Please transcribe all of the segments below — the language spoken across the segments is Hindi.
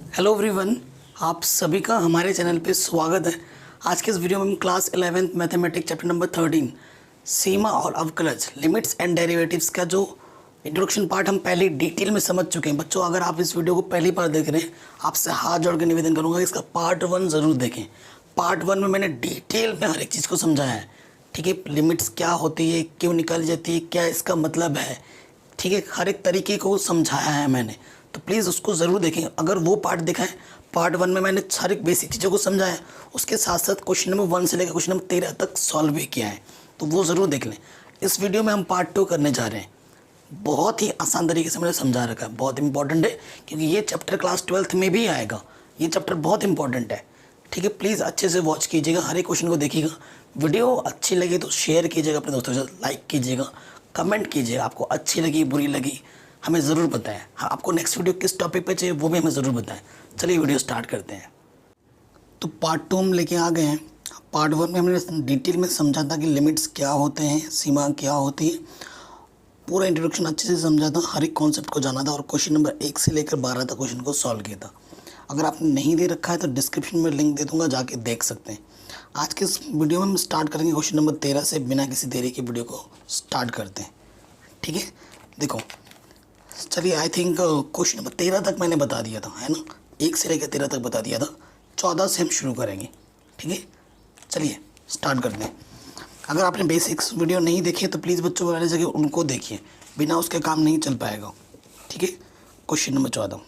हेलो एवरीवन, आप सभी का हमारे चैनल पे स्वागत है। आज के इस वीडियो में हम class 11th mathematics chapter number 13 सीमा और अवकलज लिमिट्स एंड डेरिवेटिव्स का जो इंट्रोडक्शन पार्ट हम पहले डिटेल में समझ चुके हैं। बच्चों, अगर आप इस वीडियो को पहली बार देख रहे हैं, आपसे हाथ जोड़ के निवेदन करूंगा इसका पार्ट 1 ज़रूर देखें। पार्ट 1 में मैंने डिटेल में हर एक चीज़ को समझाया है। ठीक है, लिमिट्स क्या होती है, क्यों निकाली जाती है, क्या इसका मतलब है, ठीक है, हर एक तरीके को समझाया है मैंने, तो प्लीज़ उसको ज़रूर देखें। अगर वो पार्ट देखा है, पार्ट 1 में मैंने सारी बेसिक चीज़ों को समझाया है, उसके साथ साथ क्वेश्चन नंबर 1 से लेकर क्वेश्चन नंबर 13 तक सॉल्व भी किया है, तो वो ज़रूर देख लें। इस वीडियो में हम पार्ट 2 करने जा रहे हैं। बहुत ही आसान तरीके से मैंने समझा रखा है, बहुत इंपॉर्टेंट है क्योंकि ये चैप्टर क्लास 12th में भी आएगा। ये चैप्टर बहुत इंपॉर्टेंट है। ठीक है, प्लीज़ अच्छे से वॉच कीजिएगा, हर एक क्वेश्चन को देखिएगा। वीडियो अच्छी लगे तो शेयर कीजिएगा अपने दोस्तों के साथ, लाइक कीजिएगा, कमेंट कीजिएगा, आपको अच्छी लगी बुरी लगी हमें ज़रूर बताएं। हाँ, आपको नेक्स्ट वीडियो किस टॉपिक पे चाहिए वो भी हमें ज़रूर बताएं। चलिए वीडियो स्टार्ट करते हैं। तो पार्ट 2 हम लेके आ गए हैं। पार्ट 1 में हमने डिटेल में समझा था कि लिमिट्स क्या होते हैं, सीमा क्या होती है, पूरा इंट्रोडक्शन अच्छे से समझा था, हर एक कॉन्सेप्ट को जाना था और क्वेश्चन नंबर 1 से लेकर 12 तक क्वेश्चन को सॉल्व किया था। अगर आपने नहीं दे रखा है तो डिस्क्रिप्शन में लिंक दे दूंगा, जाके देख सकते हैं। आज के इस वीडियो में हम स्टार्ट करेंगे क्वेश्चन नंबर 13 से। बिना किसी देरी के वीडियो को स्टार्ट करते हैं। ठीक है, देखो, चलिए, आई थिंक क्वेश्चन नंबर 13 तक मैंने बता दिया था, है ना, 1 से लेकर 13 तक बता दिया था। 14 से हम शुरू करेंगे। ठीक है, चलिए स्टार्ट करते हैं। अगर आपने बेसिक्स वीडियो नहीं देखी है तो प्लीज़ बच्चों वाले जगह उनको देखिए, बिना उसके काम नहीं चल पाएगा। ठीक है, क्वेश्चन नंबर 14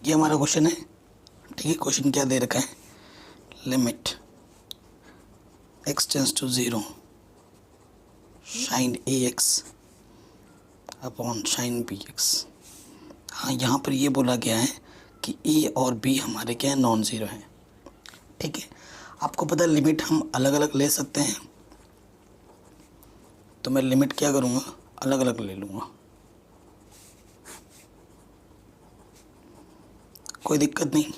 ये हमारा क्वेश्चन है। ठीक है, क्वेश्चन क्या दे रखा है, limit x tends to 0 sine ax upon sine bx। हाँ, यहाँ पर ये बोला गया है कि a और b हमारे क्या है, नॉन ज़ीरो हैं। ठीक है, आपको पता है लिमिट हम अलग अलग ले सकते हैं, तो मैं लिमिट क्या करूँगा, अलग अलग ले लूँगा, कोई दिक्कत नहीं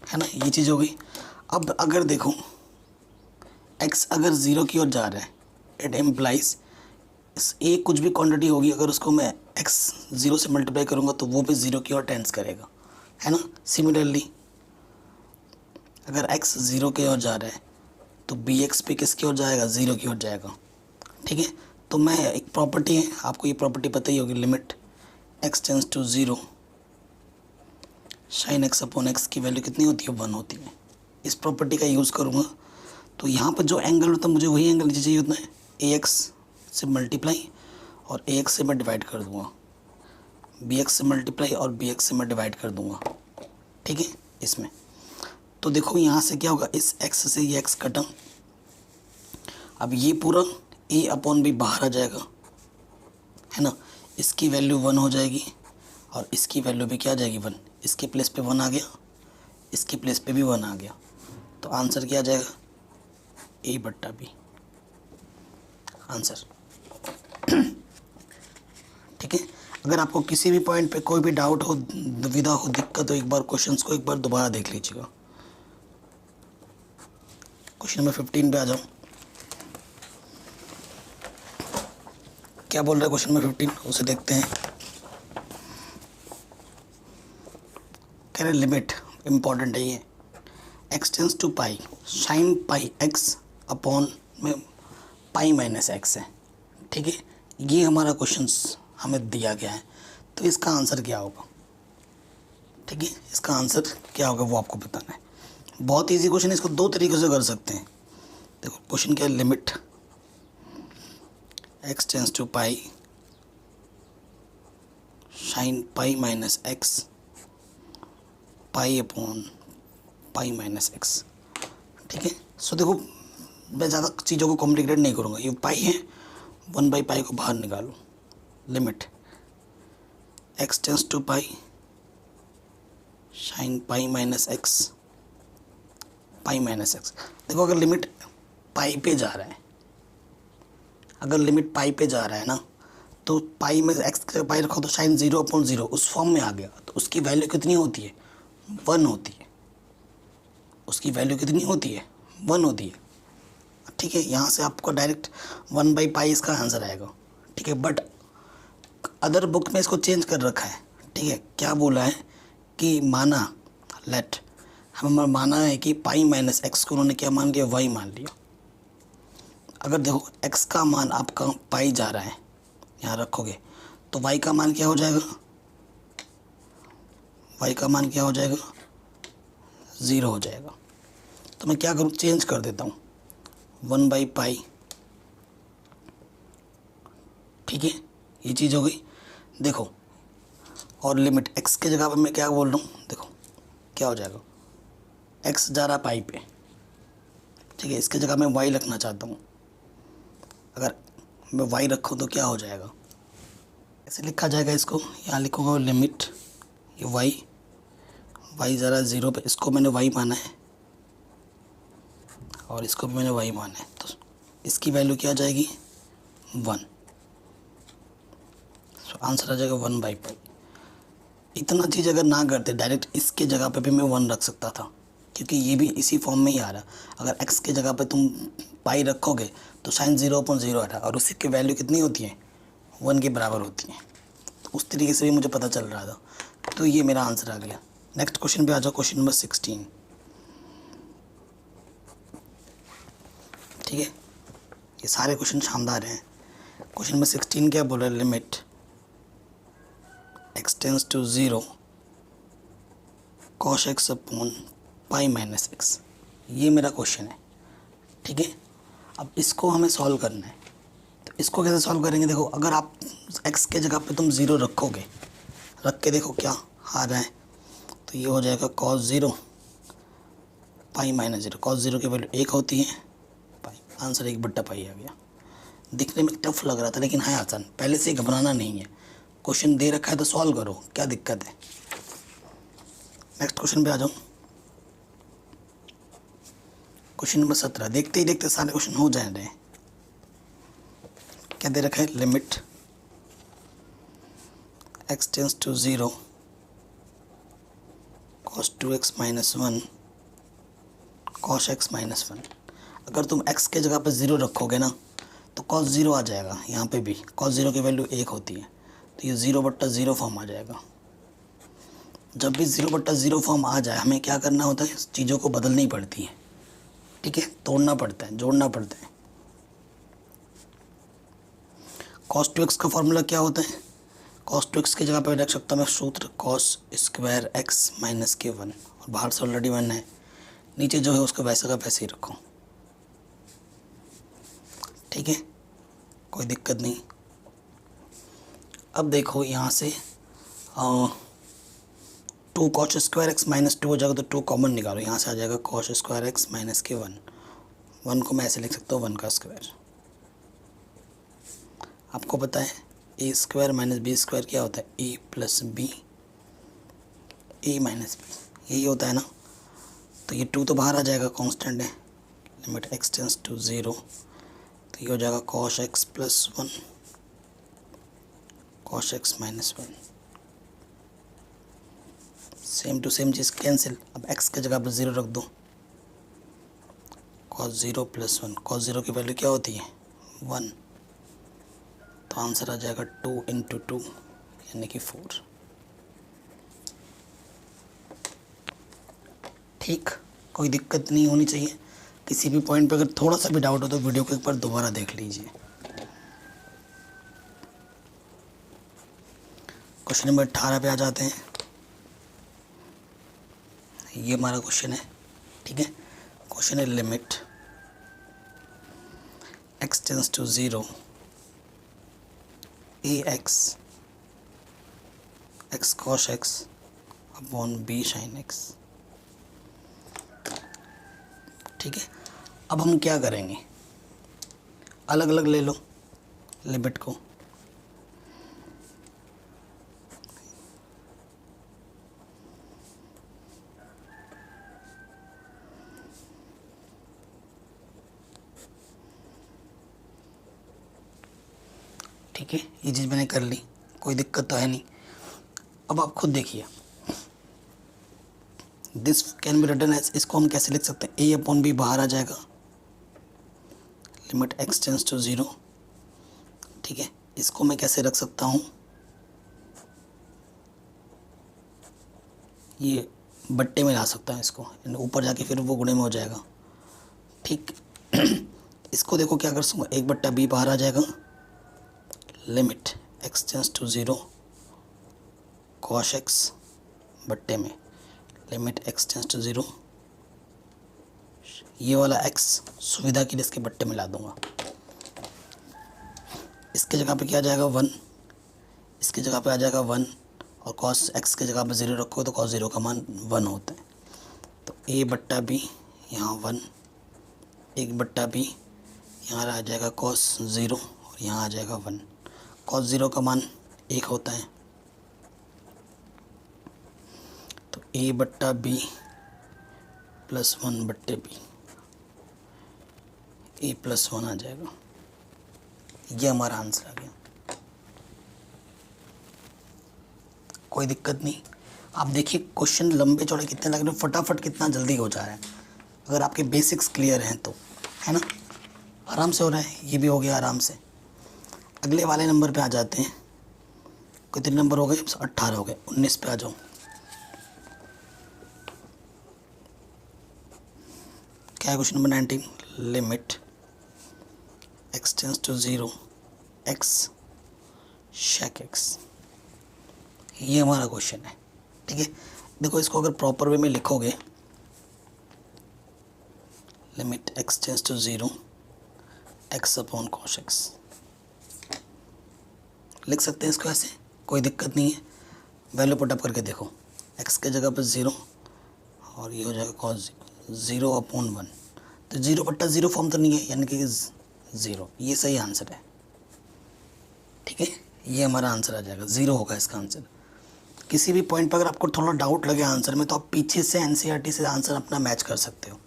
है ना। ये चीज़ हो गई। अब अगर देखो x अगर 0 की ओर जा रहा है, इट एम्प्लाइज इस a कुछ भी क्वांटिटी होगी, अगर उसको मैं x 0 से मल्टीप्लाई करूँगा तो वो भी 0 की ओर टेंड्स करेगा, है ना। सिमिलरली अगर x 0 की ओर जा रहा है तो bx भी किसकी ओर जाएगा, 0 की ओर जाएगा। ठीक है, तो मैं एक प्रॉपर्टी है, आपको ये प्रॉपर्टी पता ही होगी, limit x tends to 0 sine x upon x की वैल्यू कितनी होती है, 1 होती है। इस प्रॉपर्टी का यूज़ करूँगा तो यहाँ पर जो एंगल होता है मुझे वही एंगल नीचे चाहिए होता है, ax से मल्टीप्लाई और ax से मैं डिवाइड कर दूँगा, bx से मल्टीप्लाई और bx से मैं डिवाइड कर दूँगा। ठीक है, इसमें तो देखो यहाँ से क्या होगा, इस x से ये x कटा, अब ये पूरा a अपॉन b बाहर आ जाएगा, है ना। इसकी वैल्यू 1 हो जाएगी और इसकी वैल्यू भी क्या आ जाएगी, 1। इसके प्लेस पे 1 आ गया, इसके प्लेस पे भी 1 आ गया, तो आंसर क्या आ जाएगा, a/b आंसर। ठीक है, अगर आपको किसी भी पॉइंट पे कोई भी डाउट हो, दुविधा हो, दिक्कत हो, एक बार क्वेश्चंस को एक बार दोबारा देख लीजिएगा। क्वेश्चन नंबर 15 पे आ जाओ। क्या बोल रहा है क्वेश्चन नंबर 15, उसे देखते हैं। कह रहे लिमिट, इम्पॉर्टेंट है ये, x tends to pi sine pi x upon में पाई माइनस x है। ठीक है, ये हमारा क्वेश्चंस हमें दिया गया है, तो इसका आंसर क्या होगा। ठीक है, इसका आंसर क्या होगा वो आपको बताना है। बहुत इजी क्वेश्चन है, इसको दो तरीक़े से कर सकते हैं। देखो क्वेश्चन क्या है, limit x tends to pi sine pi minus x pi upon pi minus x। ठीक है, सो देखो मैं ज़्यादा चीज़ों को कॉम्प्लिकेटेड नहीं करूँगा, ये पाई है, 1/पाई को बाहर निकालो, limit x tends to pi sine pi minus x pi minus x। देखो अगर लिमिट पाई पे जा रहा है, अगर लिमिट पाई पे जा रहा है ना, तो पाई में x का पाई रखो तो साइन 0/0 उस फॉर्म में आ गया, तो उसकी वैल्यू कितनी होती है, 1 होती है। उसकी वैल्यू कितनी होती है, 1 होती है। ठीक है, यहाँ से आपको डायरेक्ट 1/पाई इसका आंसर आएगा। ठीक है, बट अदर बुक में इसको चेंज कर रखा है, ठीक है। क्या बोला है कि माना लेट, हमें माना है कि पाई माइनस एक्स को उन्होंने क्या मान लिया, वाई मान लिया। अगर देखो एक्स का मान आपका पाई जा रहा है, यहाँ रखोगे तो वाई का मान क्या हो जाएगा, वाई का मान क्या हो जाएगा, 0 हो जाएगा। तो मैं क्या करूँ, चेंज कर देता हूँ 1/पाई, ठीक है, ये चीज़ हो गई। देखो और लिमिट एक्स के जगह पे मैं क्या बोल रहा हूँ, देखो क्या हो जाएगा, एक्स जा रहा पाई पे, ठीक है, इसके जगह मैं वाई रखना चाहता हूँ। अगर मैं वाई रखूँ तो क्या हो जाएगा, ऐसे लिखा जाएगा इसको, यहाँ लिखूँगा लिमिट ये वाई ज़रा 0 पे, इसको मैंने वाई माना है और इसको भी मैंने वाई माना है, तो इसकी वैल्यू क्या आ जाएगी 1। तो आंसर आ जाएगा 1/पाई। इतना चीज़ अगर ना करते, डायरेक्ट इसके जगह पे भी मैं 1 रख सकता था, क्योंकि ये भी इसी फॉर्म में ही आ रहा। अगर x के जगह पे तुम पाई रखोगे तो साइन 0/0 आ रहा, और उसी की वैल्यू कितनी होती है, 1 के बराबर होती है। तो उस तरीके से भी मुझे पता चल रहा था, तो ये मेरा आंसर आ गया। नेक्स्ट क्वेश्चन पे आ जाओ, क्वेश्चन नंबर 16, ठीक है, ये सारे क्वेश्चन शानदार हैं। क्वेश्चन नंबर 16 क्या बोल रहा है, limit x tends to 0 cos x upon pi minus x, ये मेरा क्वेश्चन है, ठीक है। अब इसको हमें सॉल्व करना है, तो इसको कैसे सॉल्व करेंगे, देखो अगर आप x के जगह पे तुम 0 रखोगे, रख के देखो क्या आ रहा है, तो ये हो जाएगा cos 0 पाई माइनस 0, cos 0 की वैल्यू 1 होती है, पाई, आंसर 1/पाई आ गया। दिखने में टफ लग रहा था लेकिन है आसान, पहले से घबराना नहीं है, क्वेश्चन दे रखा है तो सॉल्व करो, क्या दिक्कत है। नेक्स्ट क्वेश्चन पे आ जाओ, क्वेश्चन नंबर 17, देखते ही देखते सारे क्वेश्चन हो जा रहे हैं। क्या दे रखा है, limit x tends to 0 cos 2x minus 1 cos x minus 1। अगर तुम x के जगह पर 0 रखोगे ना तो cos 0 आ जाएगा, यहाँ पे भी cos 0 की वैल्यू 1 होती है, तो ये 0/0 फॉर्म आ जाएगा। जब भी 0/0 फॉर्म आ जाए, हमें क्या करना होता है, चीज़ों को बदलनी पड़ती है, ठीक है, तोड़ना पड़ता है, जोड़ना पड़ता है। cos 2x का फॉर्मूला क्या होता है, cos 2x की जगह पे रख सकता हूँ मैं सूत्र cos square x minus k 1, और बाहर से ऑलरेडी 1 है, नीचे जो है उसको वैसे का वैसे ही रखो, ठीक है, कोई दिक्कत नहीं। अब देखो यहाँ से 2 cos स्क्वायर x माइनस 2 हो जाएगा, तो 2 कॉमन निकालो, यहाँ से आ जाएगा cos स्क्वायर x माइनस के 1 को मैं ऐसे लिख सकता हूँ 1 का स्क्वायर। आपको पता है ए स्क्वायर माइनस बी स्क्वायर क्या होता है, ए प्लस बी, ए माइनस बी, यही होता है ना। तो ये 2 तो बाहर आ जाएगा, कांस्टेंट है, लिमिट x टेंस टू 0, तो ये हो जाएगा cos x plus 1 cos x minus 1, same to same चीज़ कैंसिल। अब x के जगह पर 0 रख दो, cos 0 प्लस 1, cos 0 की वैल्यू क्या होती है 1, तो आंसर आ जाएगा 2 × 2 यानी कि 4। ठीक, कोई दिक्कत नहीं होनी चाहिए। किसी भी पॉइंट पे अगर थोड़ा सा भी डाउट हो तो वीडियो को एक बार दोबारा देख लीजिए। क्वेश्चन नंबर 18 पे आ जाते हैं। ये हमारा क्वेश्चन है, ठीक है। क्वेश्चन है limit x tends to 0 ax x cos x upon b sin x, ठीक है। अब हम क्या करेंगे, अलग अलग ले लो लिमिट को, ठीक है। ये चीज़ मैंने कर ली, कोई दिक्कत तो है नहीं। अब आप खुद देखिए, this can be written as, इसको हम कैसे लिख सकते हैं, ए अपॉन बी बाहर आ जाएगा, लिमिट x टेंस टू 0, ठीक है। इसको मैं कैसे रख सकता हूँ, ये बट्टे में ला सकता है इसको, ऊपर जाके फिर वो गुणे में हो जाएगा। ठीक इसको देखो क्या कर सकूँ, 1/b बाहर आ जाएगा, limit x tends to 0 cos x बट्टे में लिमिट x टेंस टू 0, ये वाला x सुविधा के लिए इसके बट्टे में ला दूंगा। इसके जगह पे क्या आ जाएगा 1, इसकी जगह पे आ जाएगा 1, और cos x के जगह पे 0 रखो तो cos 0 का मान 1 होता है। तो a/b यहाँ 1, 1/b यहाँ आ जाएगा cos 0 और यहाँ आ जाएगा 1। cos 0 का मान 1 होता है, तो a/b plus 1/b, a plus 1 आ जाएगा। ये हमारा आंसर आ गया। कोई दिक्कत नहीं। आप देखिए क्वेश्चन लंबे चौड़े कितने लग रहे हैं, फटाफट कितना जल्दी हो जा रहा है अगर आपके बेसिक्स क्लियर हैं तो, है ना। आराम से हो रहा है, ये भी हो गया आराम से। अगले वाले नंबर पे आ जाते हैं। कितने नंबर हो गए, 18 हो गए, 19 पे आ जाओ। क्या है question number 19, limit x tends to 0 x sec x, ये हमारा क्वेश्चन है। ठीक है, देखो इसको अगर प्रॉपर वे में लिखोगे, limit x tends to 0 x upon cos x, लिख सकते हैं इसको ऐसे, कोई दिक्कत नहीं है। वैल्यू पुटअप करके देखो, x के जगह पर 0 और ये हो जाएगा cos 0 अपॉन 1, तो 0/0 फॉर्म तो नहीं है, यानी कि 0, ये सही आंसर है। ठीक है, ये हमारा आंसर आ जाएगा, 0 होगा इसका आंसर। किसी भी पॉइंट पर अगर आपको थोड़ा डाउट लगे आंसर में, तो आप पीछे से एनसीईआरटी से आंसर अपना मैच कर सकते हो।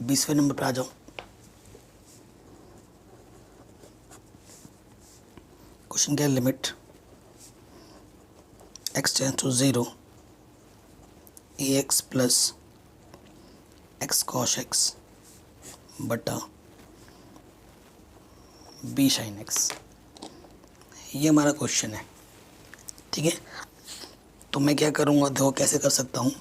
20वें नंबर पर आ जाओ। क्वेश्चन क्या है, limit x tends to 0 ax plus x cos x बटा b sin x, ये हमारा क्वेश्चन है। ठीक है, तो मैं क्या करूँगा, देखो कैसे कर सकता हूँ।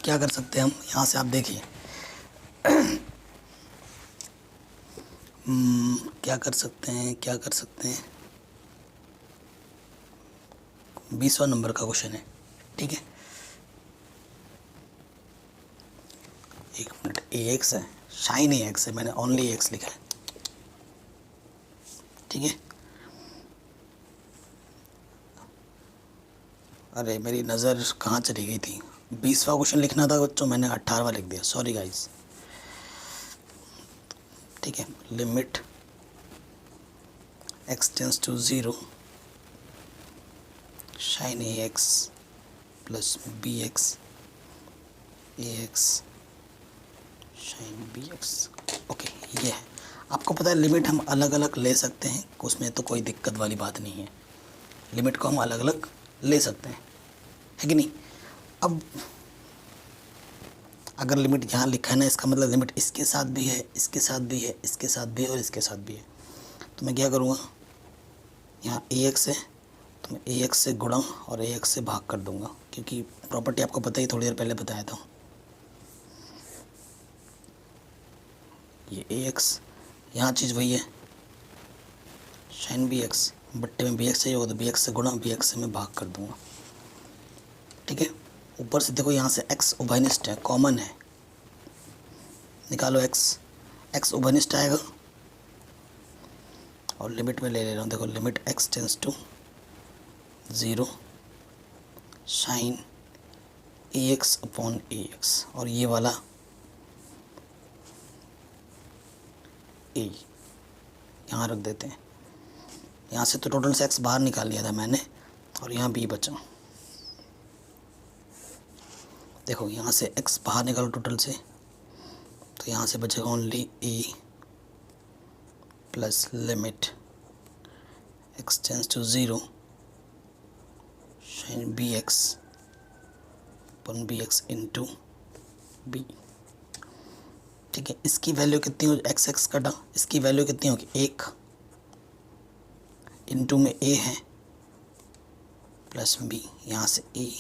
क्या कर सकते हैं हम, यहाँ से आप देखिए क्या कर सकते हैं, क्या कर सकते हैं, 20वां नंबर का क्वेश्चन है। ठीक है, एक मिनट, ax है, शाइन ax है, मैंने ओनली x लिखा है। ठीक है, अरे मेरी नज़र कहाँ चली गई थी, 20वां क्वेश्चन लिखना था बच्चों, मैंने 18वां लिख दिया, सॉरी गाइस। ठीक है, limit x tends to 0 sine ax plus bx ax sine bx। Okay, ये है। आपको पता है लिमिट हम अलग अलग ले सकते हैं, उसमें तो कोई दिक्कत वाली बात नहीं है, लिमिट को हम अलग अलग ले सकते हैं, है कि नहीं। अब अगर लिमिट यहाँ लिखा है ना, इसका मतलब लिमिट इसके साथ भी है, इसके साथ भी है, इसके साथ भी है और इसके साथ भी है। तो मैं क्या करूँगा, यहाँ ax है तो मैं ax से गुणा और ax से भाग कर दूँगा, क्योंकि प्रॉपर्टी आपको पता ही, थोड़ी देर पहले बताया था। ये ax, यहाँ चीज़ वही है, साइन bx बट्टे में bx चाहिए होगा तो bx से गुणा, bx से मैं भाग कर दूँगा। ठीक है, ऊपर से देखो यहाँ से x उभयनिष्ठ है, कॉमन है, निकालो x उभयनिष्ठ आएगा और लिमिट में ले रहा हूँ। देखो limit x tends to 0 sine ax upon ax, और ये वाला a यहाँ रख देते हैं। यहाँ से तो टोटल से x बाहर निकाल लिया था मैंने, और यहाँ b बचा। देखो यहाँ से x बाहर निकालो टोटल से, तो यहाँ से बचेगा only a plus limit x tends to 0 sine bx upon bx into b। ठीक है, इसकी वैल्यू कितनी हो, x कटा, इसकी वैल्यू कितनी होगी 1, इंटू में a है प्लस बी, यहाँ से ए,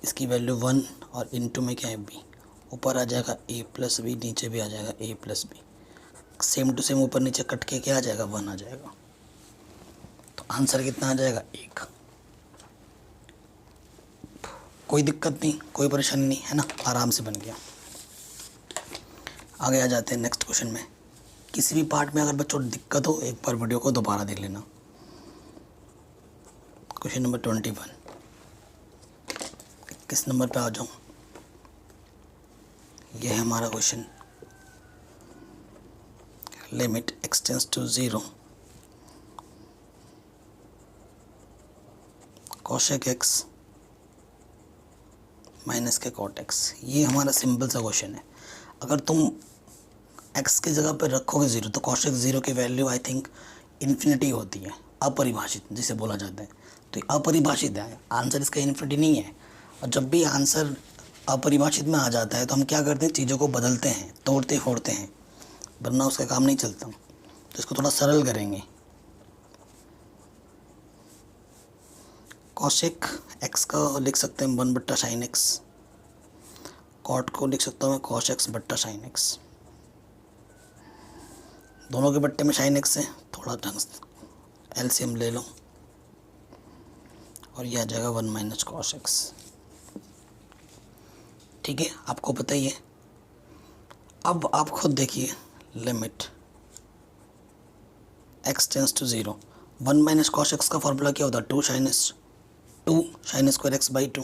इसकी वैल्यू 1 और इनटू में क्या है बी, ऊपर आ जाएगा ए प्लस बी, नीचे भी आ जाएगा A plus B, same to same ऊपर नीचे कट के क्या आ जाएगा 1 आ जाएगा। तो आंसर कितना आ जाएगा 1। कोई दिक्कत नहीं, कोई परेशानी नहीं है ना, आराम से बन गया। आगे आ जाते हैं नेक्स्ट क्वेश्चन में। किसी भी पार्ट में अगर बच्चों दिक्कत हो एक बार वीडियो को दोबारा देख लेना। क्वेश्चन नंबर 21, किस नंबर पे आ जाऊँ, यह है हमारा question. Limit x tends to 0 cosec x minus के cot x। ये हमारा सिंपल सा क्वेश्चन है। अगर तुम x की जगह पर रखोगे 0 तो cosec 0 की वैल्यू आई थिंक इन्फिनिटी होती है, अपरिभाषित जिसे बोला जाता है। तो ये अपरिभाषित है, आंसर इसका इन्फिनिटी नहीं है। और जब भी आंसर अपरिभाषित में आ जाता है तो हम क्या करते हैं, चीज़ों को बदलते हैं, तोड़ते फोड़ते हैं, वरना उसका काम नहीं चलता। तो इसको थोड़ा सरल करेंगे। कॉसेक एक्स का लिख सकते हैं 1/sin x, कॉट को लिख सकता हूँ मैं cos x बट्टा sin x। दोनों के बट्टे में sin x है, थोड़ा ढंग से एलसीएम ले लो और यह आ जाएगा 1 माइनस cos x। ठीक है, आपको पता ही है। अब आप खुद देखिए, limit x tends to 0, 1 minus cos x का फॉर्मूला क्या होता है, 2 sin स्क्वायर x बाई 2,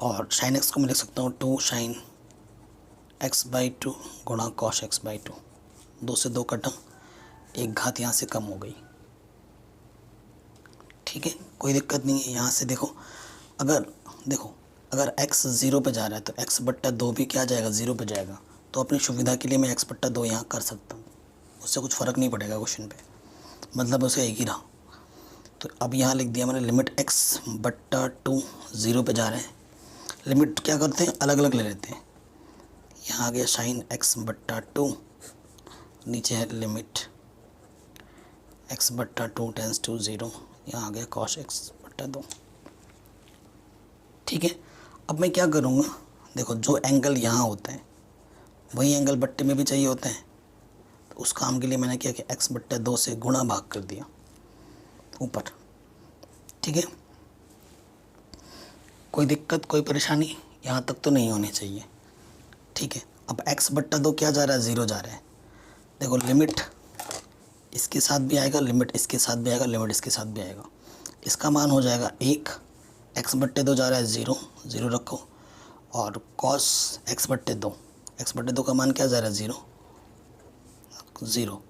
और sin x को मैं लिख सकता हूँ 2 sin x बाई 2 गुणा cos x बाई 2। 2 से 2 कटा, एक घात यहाँ से कम हो गई। ठीक है, कोई दिक्कत नहीं है। यहाँ से देखो, अगर x 0 पे जा रहा है तो x बट्टा 2 भी क्या जाएगा, 0 पे जाएगा। तो अपनी सुविधा के लिए मैं x बट्टा 2 यहाँ कर सकता हूँ, उससे कुछ फ़र्क नहीं पड़ेगा क्वेश्चन पे, मतलब उसे एक ही रहा। तो अब यहाँ लिख दिया मैंने, लिमिट x बट्टा 2 0 पे जा रहे हैं। लिमिट क्या करते हैं, अलग अलग ले लेते हैं। यहाँ आ गया sin x बट्टा 2, नीचे है लिमिट x बट्टा 2 टेंड्स टू 0, यहाँ आ गया cos x बट्टा 2। ठीक है, अब मैं क्या करूँगा, देखो जो एंगल यहाँ होता है वही एंगल बट्टे में भी चाहिए होता है। तो उस काम के लिए मैंने क्या कि x बट्टा 2 से गुणा भाग कर दिया ऊपर। ठीक है, कोई दिक्कत कोई परेशानी यहाँ तक तो नहीं होनी चाहिए। ठीक है, अब x बट्टा 2 क्या जा रहा है, 0 जा रहा है। देखो लिमिट इसके साथ भी आएगा, लिमिट इसके साथ भी आएगा, लिमिट इसके साथ भी आएगा। इसका मान हो जाएगा 1, x बट्टे 2 जा रहा है 0, 0 रखो, और cos x बट्टे 2 का मान क्या जा रहा है 0, 0।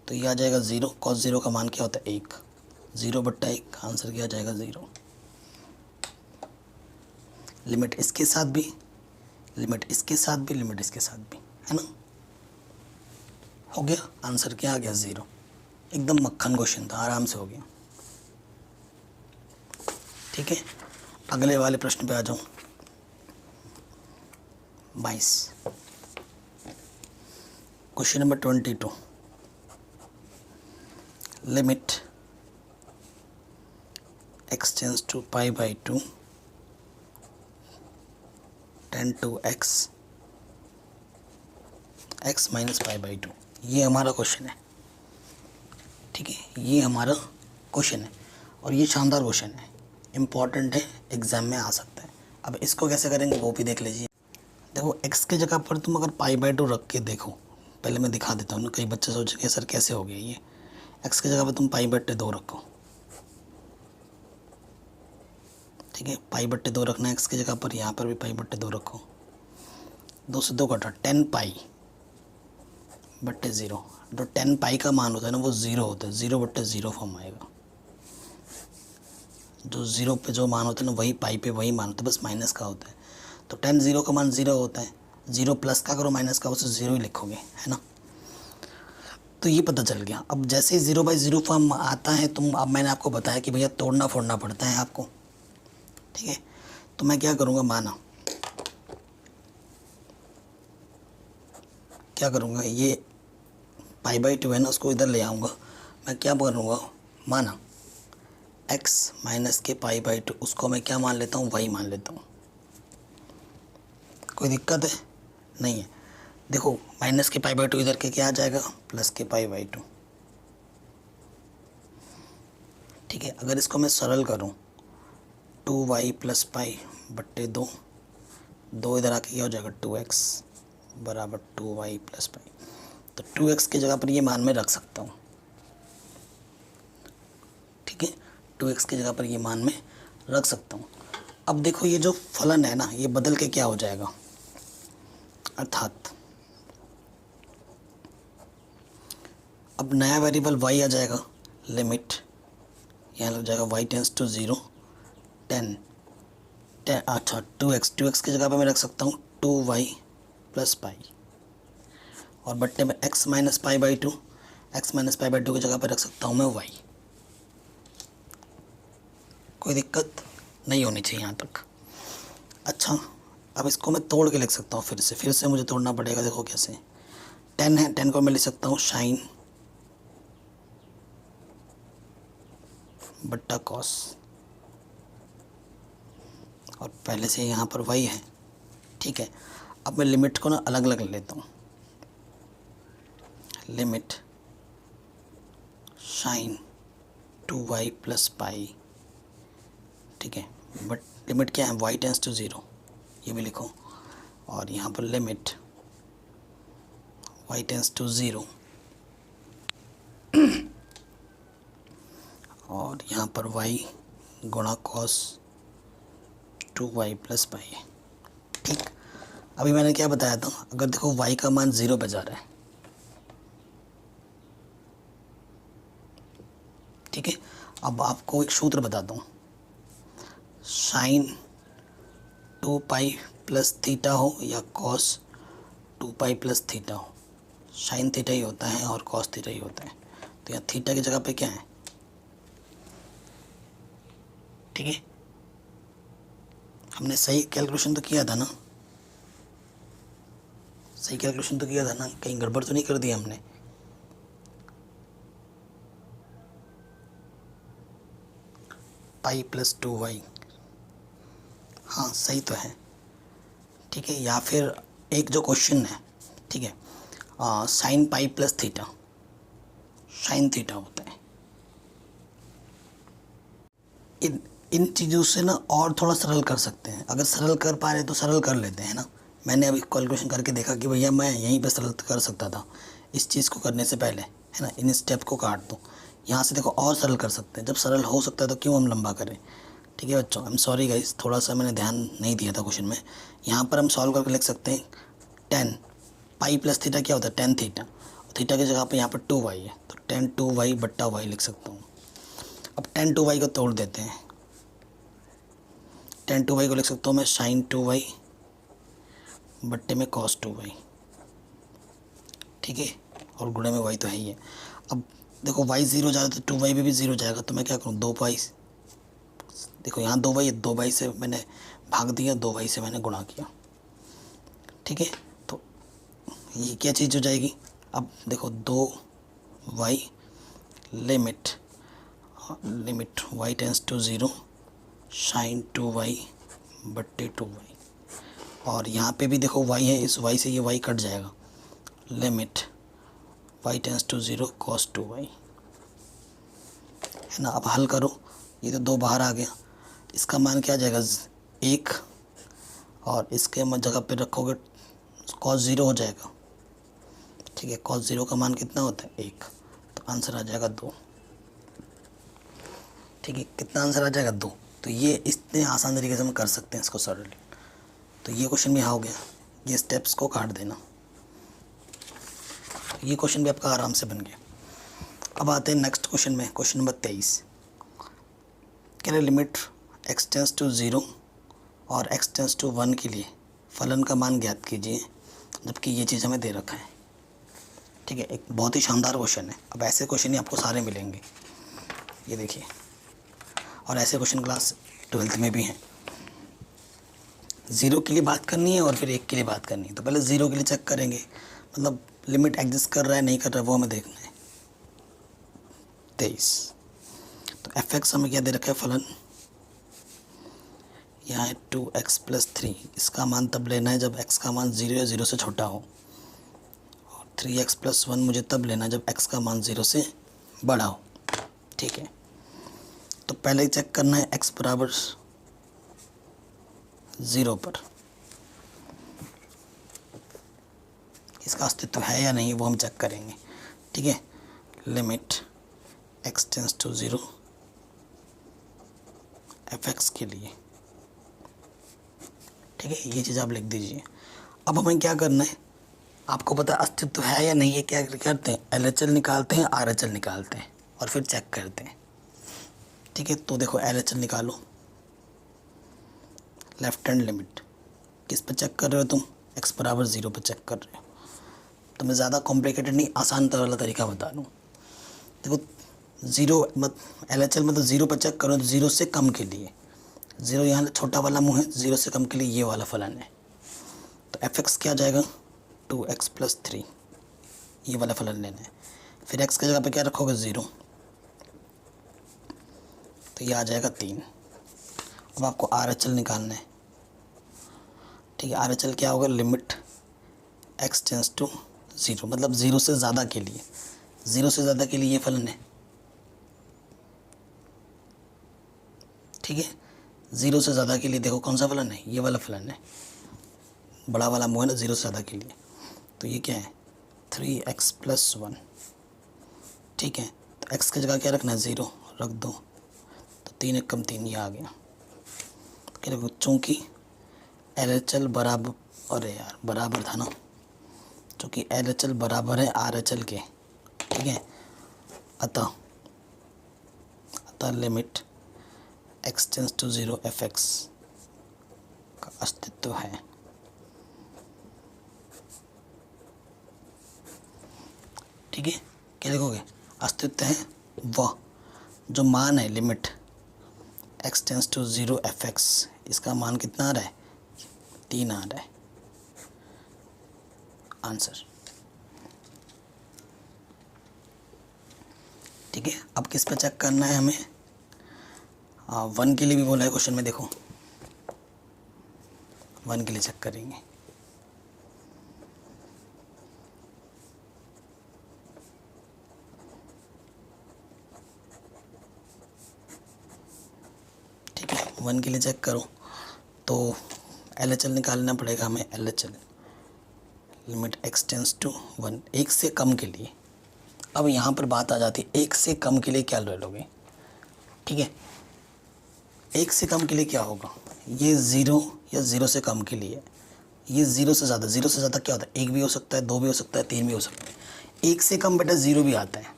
तो ये आ जाएगा 0, cos 0 का मान क्या होता है 1, 0 बट्टा 1, आंसर क्या आ जाएगा 0। लिमिट इसके साथ भी, लिमिट इसके साथ भी, लिमिट इसके साथ भी, है ना, हो गया। आंसर क्या आ गया 0। एकदम मक्खन क्वेश्चन था, आराम से हो गया। ठीक है, अगले वाले प्रश्न पे आ जाऊँ। 22, question number 22, limit x tends to pi by 2 10 to x minus pi by 2। ये हमारा क्वेश्चन है। ठीक है, ये हमारा क्वेश्चन है और ये शानदार क्वेश्चन है, इम्पॉर्टेंट है, एग्ज़ाम में आ सकता है। अब इसको कैसे करेंगे वो भी देख लीजिए। देखो x की जगह पर तुम अगर पाई बाई 2 रख के देखो, पहले मैं दिखा देता हूँ ना, कई बच्चे सोचेंगे सर कैसे हो गया ये। x की जगह पर तुम पाई बट्टे 2 रखो। ठीक है, पाई बट्टे 2 रखना है x की जगह पर, यहाँ पर भी पाई बट्टे 2 रखो। 2 से 2 कटा, 10 पाई बट्टे 0। जो 10 पाई का मान होता है ना वो 0 होता है, 0 बट्टे 0 फॉर्म आएगा। जो 0 पे जो मान होता है ना वही पाई पे वही मान होता है, बस माइनस का होता है। तो 10 0 का मान 0 होता है, 0 प्लस का करो माइनस का, उसे 0 ही लिखोगे, है ना। तो ये पता चल गया। अब जैसे ही 0/0 फॉर्म आता है, अब मैंने आपको बताया कि भैया तोड़ना फोड़ना पड़ता है आपको। ठीक है, तो मैं क्या करूँगा, माना क्या करूँगा, ये पाई बाई 2 है ना, उसको इधर ले आऊँगा। मैं क्या करूँगा, माना x माइनस के पाई बाई 2, उसको मैं क्या मान लेता हूँ, y मान लेता हूँ। कोई दिक्कत है? नहीं है। देखो माइनस के पाई बाई 2 इधर के क्या आ जाएगा, प्लस के पाई बाई 2। ठीक है, अगर इसको मैं सरल करूँ 2y प्लस पाई बट्टे 2, 2 इधर आके क्या हो जाएगा 2x बराबर 2y प्लस पाई। तो 2x की जगह पर ये मान मैं रख सकता हूँ। ठीक है, 2x की जगह पर ये मान मैं रख सकता हूँ। अब देखो ये जो फलन है ना, ये बदल के क्या हो जाएगा, अर्थात अब नया वेरिएबल y आ जाएगा, लिमिट यहाँ लग जाएगा y टेंस टू 0 10 अच्छा 2x की जगह पे मैं रख सकता हूँ 2y प्लस पाई, और बट्टे में x minus pi by 2, x minus pi by 2 की जगह पे रख सकता हूँ मैं y। कोई दिक्कत नहीं होनी चाहिए यहाँ तक। अच्छा, अब इसको मैं तोड़ के लिख सकता हूँ, फिर से मुझे तोड़ना पड़ेगा। देखो कैसे, 10 है, 10 को मैं लिख सकता हूँ साइन बट्टा कॉस, और पहले से यहाँ पर y है। ठीक है, अब मैं लिमिट को ना अलग अलग ले लेता हूँ, limit sign 2y plus pi. ठीक है, बट लिमिट क्या है, y टेंस टू 0, ये भी लिखो, और यहाँ पर लिमिट y टेंस टू 0, और यहाँ पर y गुणा कॉस 2y प्लस पाई है। ठीक, अभी मैंने क्या बताया था, अगर देखो y का मान 0 पे जा रहा है, ठीक है, अब आपको एक सूत्र बताता हूँ, साइन 2 पाई प्लस थीटा हो या कॉस 2 पाई प्लस थीटा हो, साइन थीटा ही होता है और कॉस थीटा ही होता है। तो यहाँ थीटा की जगह पे क्या है, ठीक है, हमने सही कैलकुलेशन तो किया था ना, सही कैलकुलेशन तो किया था ना, कहीं गड़बड़ तो नहीं कर दी हमने। पाई प्लस 2y, हाँ सही तो है। ठीक है, या फिर एक जो क्वेश्चन है, ठीक है, sine pi plus theta, sine theta होता है। इन चीज़ों से ना और थोड़ा सरल कर सकते हैं, अगर सरल कर पा रहे तो सरल कर लेते हैं ना। मैंने अभी कैलकुलेशन करके देखा कि भैया मैं यहीं पे सरल कर सकता था इस चीज़ को करने से पहले, है ना, इन स्टेप को काट दो, यहाँ से देखो और सरल कर सकते हैं। जब सरल हो सकता है तो क्यों हम लंबा करें। ठीक है बच्चों, आई एम सॉरी गाइस, थोड़ा सा मैंने ध्यान नहीं दिया था क्वेश्चन में। यहाँ पर हम सॉल्व करके लिख सकते हैं 10 पाई प्लस थीटा क्या होता है 10 थीटा, थीटा की जगह पर यहाँ पर 2y है, तो 10 2y बट्टा y लिख सकता हूँ। अब 10 2y को तोड़ देते हैं, 10 2y को लिख सकता हूँ मैं साइन 2y बट्टे में कॉस 2y। ठीक है, और गुणे में y तो है ही है। अब देखो y 0 जा रहा है तो 2y भी 0 जाएगा, तो मैं क्या करूँ 2y, देखो यहाँ 2y से मैंने भाग दिया, 2y से मैंने गुणा किया। ठीक है, तो ये क्या चीज़ हो जाएगी, अब देखो 2y limit y tends to 0 sine 2y बट्टे 2y, और यहाँ पे भी देखो y है, इस y से ये y कट जाएगा, limit y tends to 0 cos 2y, है ना। अब हल करो, ये तो 2 बाहर आ गया, इसका मान क्या आ जाएगा 1, और इसके जगह पे रखोगे कॉस 0 हो जाएगा। ठीक है, कॉस 0 का मान कितना होता है 1, तो आंसर आ जाएगा 2। ठीक है, कितना आंसर आ जाएगा 2। तो ये इतने आसान तरीके से हम कर सकते हैं इसको सरल। तो ये क्वेश्चन भी हो गया, ये स्टेप्स को काट देना, ये क्वेश्चन भी आपका आराम से बन गया। अब आते हैं नेक्स्ट क्वेश्चन में, क्वेश्चन नंबर 23। कह रहे लिमिट x टेंस टू 0 और x टेंस टू 1 के लिए फलन का मान ज्ञात कीजिए, जबकि ये चीज़ हमें दे रखा है। ठीक है, एक बहुत ही शानदार क्वेश्चन है। अब ऐसे क्वेश्चन ही आपको सारे मिलेंगे, ये देखिए, और ऐसे क्वेश्चन क्लास 12th में भी हैं। 0 के लिए बात करनी है और फिर 1 के लिए बात करनी है, तो पहले 0 के लिए चेक करेंगे, मतलब लिमिट एग्जिस्ट कर रहा है नहीं कर रहा है वो हमें देखना है। 23। तो एफ एक्स हमें क्या दे रखा है फलन, यहाँ है 2x + 3। इसका मान तब लेना है जब x का मान 0 या 0 से छोटा हो, और 3x + 1 मुझे तब लेना है जब x का मान 0 से बड़ा हो। ठीक है, तो पहले चेक करना है x बराबर 0 पर इसका अस्तित्व है या नहीं, वो हम चेक करेंगे। ठीक है, limit x tends to 0 fx के लिए। ठीक है, ये चीज़ आप लिख दीजिए। अब हमें क्या करना है, आपको पता है अस्तित्व है या नहीं है, क्या करते हैं, LHL निकालते हैं, RHL निकालते हैं और फिर चेक करते हैं। ठीक है, तो देखो LHL निकालो, लेफ्ट हैंड लिमिट किस पे चेक कर रहे हो तुम, x बराबर 0 पे चेक कर रहे हो। तो मैं ज़्यादा कॉम्प्लिकेटेड नहीं, आसान वाला तरीका बता दूँ। देखो 0 LHL मतलब 0 पर चेक करो तो 0 से कम के लिए, 0 यहाँ छोटा वाला मुँह है, 0 से कम के लिए ये वाला फलन है। तो fx क्या आ जाएगा, 2x + 3, ये वाला फलन लेना है। फिर x की जगह पे क्या रखोगे, 0, तो ये आ जाएगा 3। अब आपको RHL निकालना है। ठीक है, RHL क्या होगा, लिमिट x टेंड्स टू 0, मतलब 0 से ज़्यादा के लिए, 0 से ज़्यादा के लिए ये फलन है। ठीक है, 0 से ज़्यादा के लिए देखो कौन सा फलन है, ये वाला फलन है, बड़ा वाला मुँह है ना, 0 से ज़्यादा के लिए। तो ये क्या है, 3x + 1। ठीक है, तो x की जगह क्या रखना है, 0 रख दो, तो 3 × 3 ये आ गया। क्या देखो, चूँकि LHL बराबर, अरे यार बराबर था ना, चूँकि LHL बराबर है RHL के। ठीक है, अतः limit x tends to 0 fx का अस्तित्व है। ठीक है, क्या लिखोगे, अस्तित्व है वह जो मान है, limit x tends to 0 fx, इसका मान कितना आ रहा है, 3 आ रहा है आंसर। ठीक है, अब किस पे चेक करना है हमें, 1 के लिए भी बोला है क्वेश्चन में, देखो 1 के लिए चेक करेंगे। ठीक है, 1 के लिए चेक करो तो LHL निकालना पड़ेगा हमें, LHL limit x tends to 1, 1 से कम के लिए। अब यहाँ पर बात आ जाती है 1 से कम के लिए क्या ले लोगे। ठीक है, 1 से कम के लिए क्या होगा, ये 0 या 0 से कम के लिए, ये 0 से ज़्यादा, 0 से ज़्यादा क्या होता है, 1 भी हो सकता है, 2 भी हो सकता है, 3 भी हो सकता है। 1 से कम बेटा 0 भी आता है,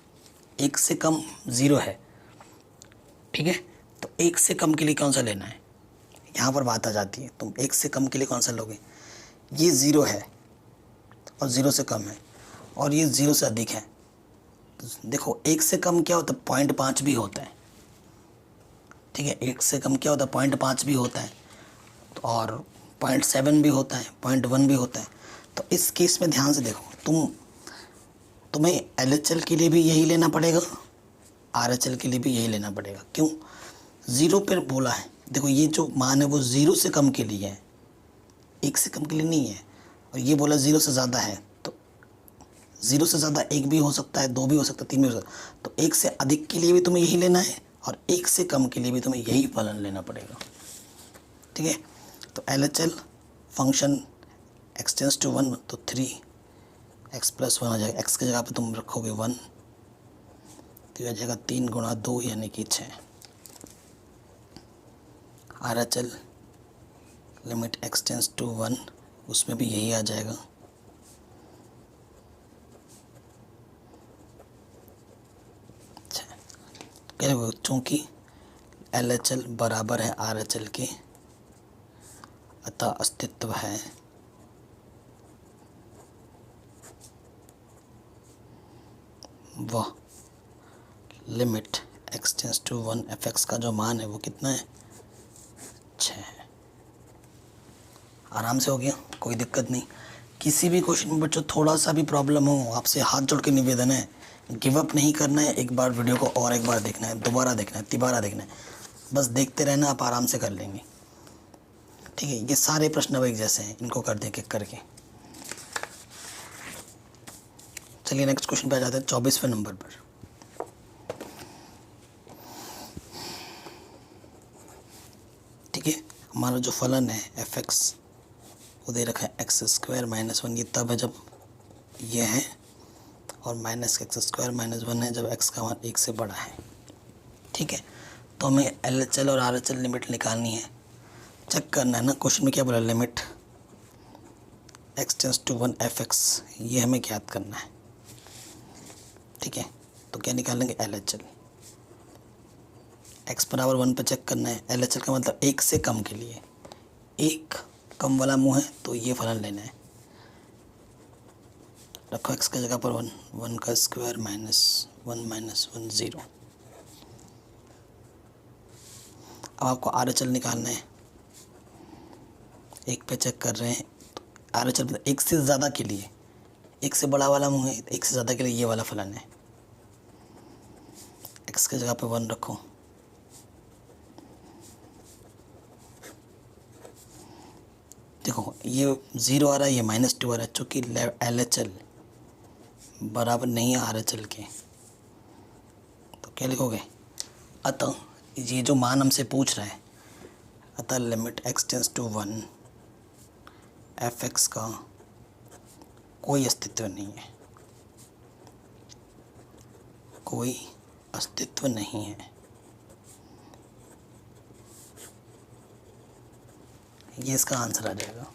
1 से कम 0 है। ठीक है, तो 1 से कम के लिए कौन सा लेना है, यहाँ पर बात आ जाती है, तुम 1 से कम के लिए कौन सा लोगे, ये 0 है और 0 से कम है, और ये 0 से अधिक है। तो देखो 1 से कम क्या होता है, 0.5 भी होता है। ठीक है, 1 से कम क्या होता है, 0.5 भी होता है, तो और 0.7 भी होता है, 0.1 भी होता है। तो इस केस में ध्यान से देखो, तुम्हें LHL के लिए भी यही लेना पड़ेगा, RHL के लिए भी यही लेना पड़ेगा। क्यों, 0 पर बोला है, देखो ये जो मान है वो 0 से कम के लिए है, 1 से कम के लिए नहीं है, और ये बोला 0 से ज़्यादा है, तो 0 से ज़्यादा 1 भी हो सकता है, 2 भी हो सकता है, 3 भी हो सकता है। तो 1 से अधिक के लिए भी तुम्हें यही लेना है, और 1 से कम के लिए भी तुम्हें यही फलन लेना पड़ेगा। ठीक है, तो LHL function x tends to 1, तो 3x + 1 आ जाएगा, x की जगह पे तुम रखोगे 1, तो यह आ जाएगा 3 × 2 यानी कि 6। RHL limit x tends to 1, उसमें भी यही आ जाएगा। चूँकि LHL बराबर है RHL के, अतः अस्तित्व है वह limit x tends to 1 fx का जो मान है वो कितना है, 6 है। आराम से हो गया, कोई दिक्कत नहीं। किसी भी क्वेश्चन में बच्चों थोड़ा सा भी प्रॉब्लम हो, आपसे हाथ जोड़ के निवेदन है गिव अप नहीं करना है, एक बार वीडियो को और एक बार देखना है, दोबारा देखना है, तिबारा देखना है, बस देखते रहना, आप आराम से कर लेंगे। ठीक है, ये सारे प्रश्न अब एक जैसे हैं, इनको कर दें एक करके। चलिए नेक्स्ट क्वेश्चन पे आ जाते हैं 24वें नंबर पर। ठीक है, हमारा जो फलन है एफ एक्स वो दे रखा है एक्स स्क्वायर माइनस वन, ये तब है जब ये है, और minus x square minus one है जब एक्स का मान 1 से बड़ा है। ठीक है, तो हमें एल एच एल और आर एच एल लिमिट निकालनी है, चेक करना है ना। क्वेश्चन में क्या बोला, limit x tends to 1 f x, ये हमें ज्ञात करना है। ठीक है, तो क्या निकालेंगे, एल एच एल। एक्स बराबर 1 पर चेक करना है, एल एच एल का मतलब 1 से कम के लिए, 1 कम वाला मुँह है तो ये फलन लेना है। रखो एक्स की जगह पर 1, 1 का स्क्वायर माइनस 1 माइनस 1 0। अब आपको आर एच एल निकालना है, 1 पे चेक कर रहे हैं, तो आर एच एल मतलब 1 से ज़्यादा के लिए, 1 से बड़ा वाला मुँह है, 1 से ज़्यादा के लिए ये वाला फलन है। एक्स की जगह पे 1 रखो, देखो ये 0 आ रहा है, ये -2 आ रहा है, चूँकि एल एच एल बराबर नहीं है आर एच एल के, तो क्या लिखोगे, अतः ये जो मान हमसे पूछ रहा है, अतः limit x tends to 1 f x का कोई अस्तित्व नहीं है, कोई अस्तित्व नहीं है। ये इसका आंसर आ जाएगा।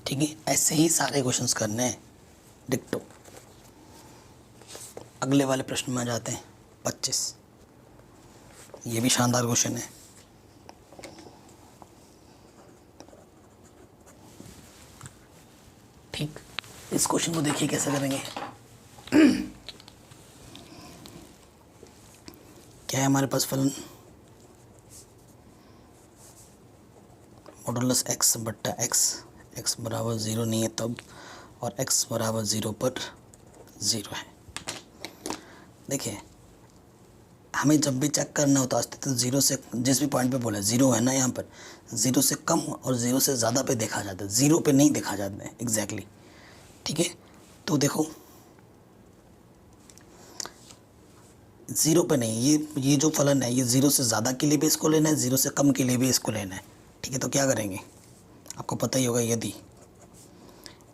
ठीक है, ऐसे ही सारे क्वेश्चंस करने हैं डिक्टो। अगले वाले प्रश्न में आ जाते हैं 25। ये भी शानदार क्वेश्चन है। ठीक, इस क्वेश्चन को देखिए कैसे करेंगे। क्या है हमारे पास फलन, मॉडुलस एक्स बट्टा एक्स, एक्स बराबर 0 नहीं है तब, और एक्स बराबर 0 पर 0 है। देखिए, हमें जब भी चेक करना होता है तो 0 से, जिस भी पॉइंट पे बोला 0 है ना, यहाँ पर 0 से कम और 0 से ज़्यादा पे देखा जाता है, 0 पे नहीं देखा जाता है एग्जैक्टली। ठीक है, तो देखो 0 पे नहीं, ये जो फलन है ये 0 से ज़्यादा के लिए भी इसको लेना है, 0 से कम के लिए भी इसको लेना है। ठीक है, तो क्या करेंगे, आपको पता ही होगा, यदि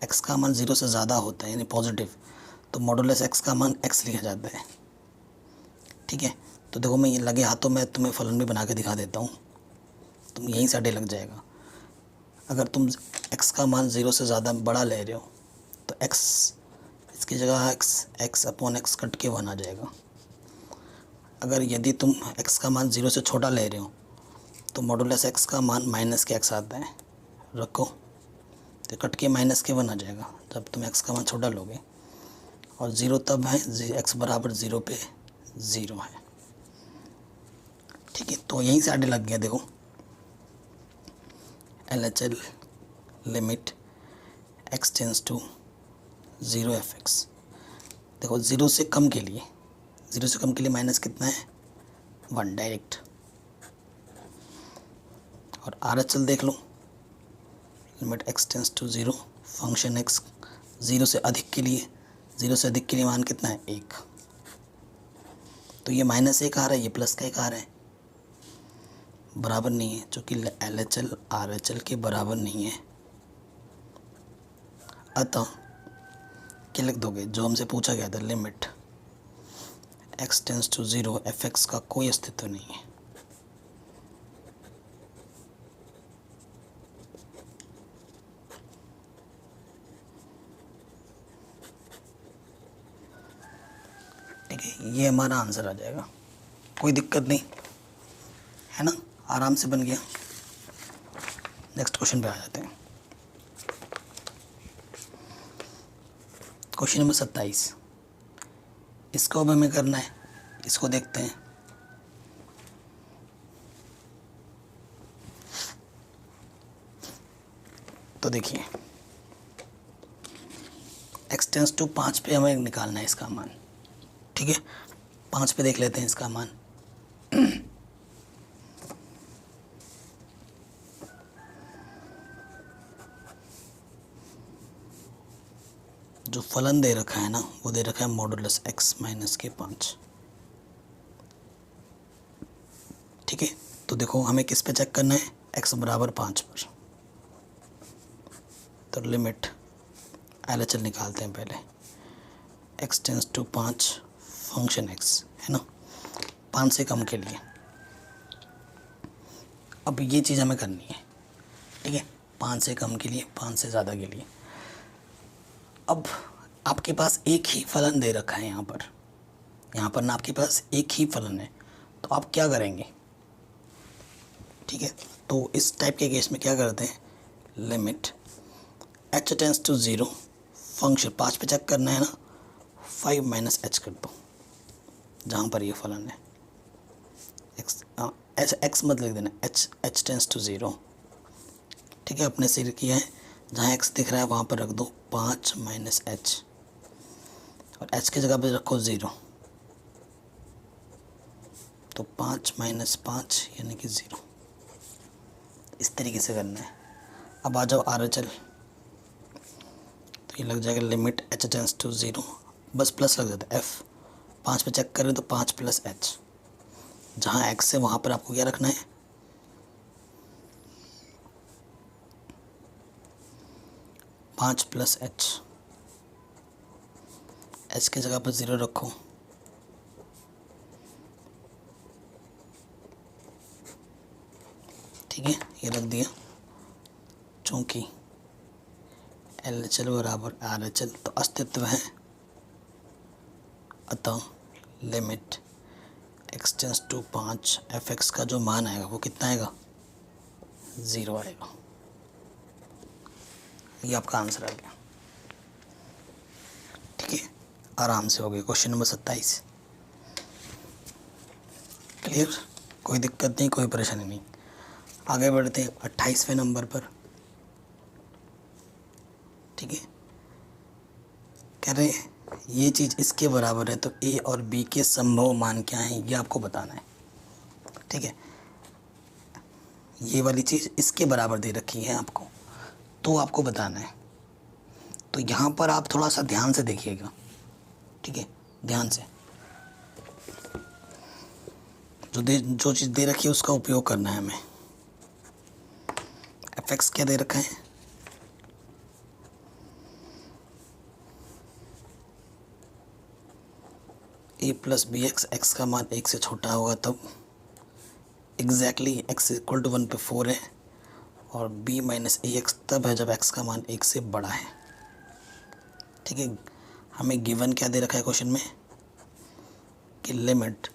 x का मान 0 से ज़्यादा होता है यानी पॉजिटिव, तो मॉडुलस x का मान x लिखा जाता है। ठीक है, तो देखो मैं ये लगे हाथों में तुम्हें फलन भी बना के दिखा देता हूँ, तुम यहीं से अड्डे लग जाएगा। अगर तुम x का मान 0 से ज़्यादा बड़ा ले रहे हो तो x, इसकी जगह x अपॉन x कट के 1 आ जाएगा। अगर यदि तुम x का मान 0 से छोटा ले रहे हो तो मॉडुलस x का मान माइनस के x आता है, रखो तो कट के माइनस के 1 आ जाएगा जब तुम x का मान छोटा लोगे, और 0 तब है x बराबर 0 पे 0 है। ठीक है, तो यहीं से आगे लग गया। देखो L H L limit x tends to 0 f x, देखो 0 से कम के लिए, 0 से कम के लिए माइनस कितना है 1 डायरेक्ट, और आर एच एल देख लो, limit x tends to 0 function X 0 से अधिक के लिए, 0 से अधिक के लिए मान कितना है 1, तो ये -1 आ रहा है, ये प्लस का 1 आ रहा है, बराबर नहीं है, चूँकि L H L R H L के बराबर नहीं है। अतः क्या लिख दोगे, जो हमसे पूछा गया था, limit x tends to 0 f x का कोई अस्तित्व नहीं है। ठीक है, ये हमारा आंसर आ जाएगा, कोई दिक्कत नहीं है ना, आराम से बन गया। नेक्स्ट क्वेश्चन पे आ जाते हैं, क्वेश्चन नंबर 27। इसको अब हमें करना है, इसको देखते हैं। तो देखिए x टेंस टू 5 पे हमें निकालना है इसका मान। ठीक है, 5 पे देख लेते हैं इसका मान। जो फलन दे रखा है ना वो दे रखा है मॉडुलस x माइनस के 5। ठीक है, तो देखो हमें किस पे चेक करना है, x बराबर 5 पर। तो लिमिट LHL निकालते हैं पहले, x tends to 5 function x है ना, 5 से कम के लिए। अब ये चीज़ हमें करनी है। ठीक है, 5 से कम के लिए, 5 से ज़्यादा के लिए। अब आपके पास एक ही फलन दे रखा है यहाँ पर ना आपके पास एक ही फलन है, तो आप क्या करेंगे। ठीक है, तो इस टाइप के केस में क्या करते हैं, limit h tends to 0 function 5 पे चेक करना है ना, 5 माइनस h कर दो जहाँ पर ये फलन है x मत लिख देना, h टेंस टू 0। ठीक है, अपने से किया है, जहाँ x दिख रहा है वहाँ पर रख दो 5 माइनस h, और h की जगह पे रखो 0। तो 5 माइनस 5 यानी कि 0। इस तरीके से करना है। अब आ जाओ RHL, तो ये लग जाएगा लिमिट h टेंस टू 0, बस प्लस लग जाता है, f 5 पे चेक करें तो 5 प्लस h, जहाँ x है वहाँ पर आपको क्या रखना है, 5 प्लस h की जगह पर 0 रखो। ठीक है, ये रख दिया। चूँकि LHL बराबर RHL तो अस्तित्व है, अतः limit x tends to 5 fx का जो मान आएगा वो कितना आएगा, 0 आएगा। ये आपका आंसर आ गया। ठीक है, आराम से हो गया। क्वेश्चन नंबर 27 क्लियर, कोई दिक्कत नहीं, कोई परेशानी नहीं। आगे बढ़ते हैं 28वें नंबर पर। ठीक है, कह रहे हैं ये चीज़ इसके बराबर है तो a और b के संभव मान क्या हैं ये आपको बताना है। ठीक है, ये वाली चीज़ इसके बराबर दे रखी है आपको, तो आपको बताना है। तो यहाँ पर आप थोड़ा सा ध्यान से देखिएगा। ठीक है, ध्यान से जो चीज़ दे रखी है उसका उपयोग करना है हमें। fx क्या दे रखा है, a प्लस बी एक्स का मान 1 से छोटा होगा तब एग्जैक्टली x इक्वल टू 1 पे 4 है, और b माइनस ए एक्स तब है जब x का मान 1 से बड़ा है। ठीक है, हमें गिवन क्या दे रखा है क्वेश्चन में कि limit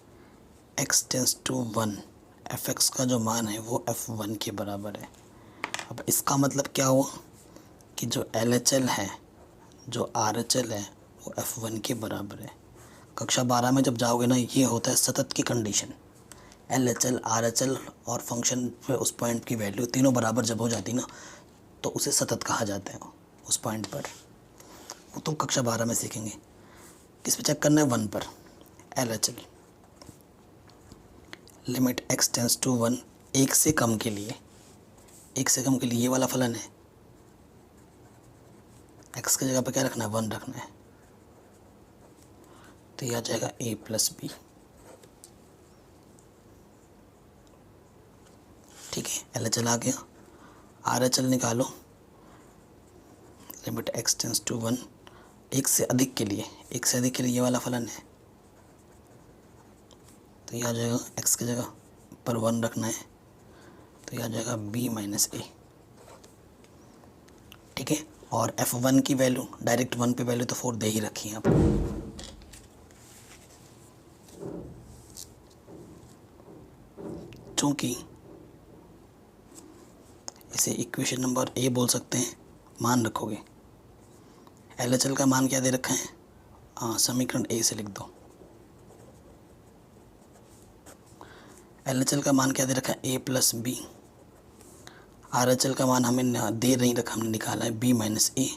x tends to 1 fx का जो मान है वो f1 के बराबर है। अब इसका मतलब क्या हुआ कि जो LHL है, जो RHL है वो f1 के बराबर है। कक्षा 12 में जब जाओगे ना, ये होता है सतत की कंडीशन। LHL RHL और फंक्शन पे उस पॉइंट की वैल्यू तीनों बराबर जब हो जाती ना तो उसे सतत कहा जाता है उस पॉइंट पर। वो तो कक्षा 12 में सीखेंगे। किस पे चेक करना है, 1 पर। LHL limit x tends to 1 1 से कम के लिए, 1 से कम के लिए ये वाला फलन है। x की जगह पे क्या रखना है, 1 रखना है। तो यह आ जाएगा a प्लस बी। ठीक है, LHL आ गया। RHL निकालो, लिमिट x टेंस टू 1 1 से अधिक के लिए, 1 से अधिक के लिए ये वाला फलन है। तो यह आ जाएगा x की जगह पर 1 रखना है, तो यह आ जाएगा b माइनस ए। ठीक है, और f1 की वैल्यू डायरेक्ट 1 पे वैल्यू तो 4 दे ही रखी है आप। चूँकि इसे इक्वेशन नंबर ए बोल सकते हैं, मान रखोगे। LHL का मान क्या दे रखा है, हाँ समीकरण ए से लिख दो। LHL का मान क्या दे रखा है, a प्लस बी। RHL का मान हमें दे नहीं रखा, हमने निकाला है b माइनस ए,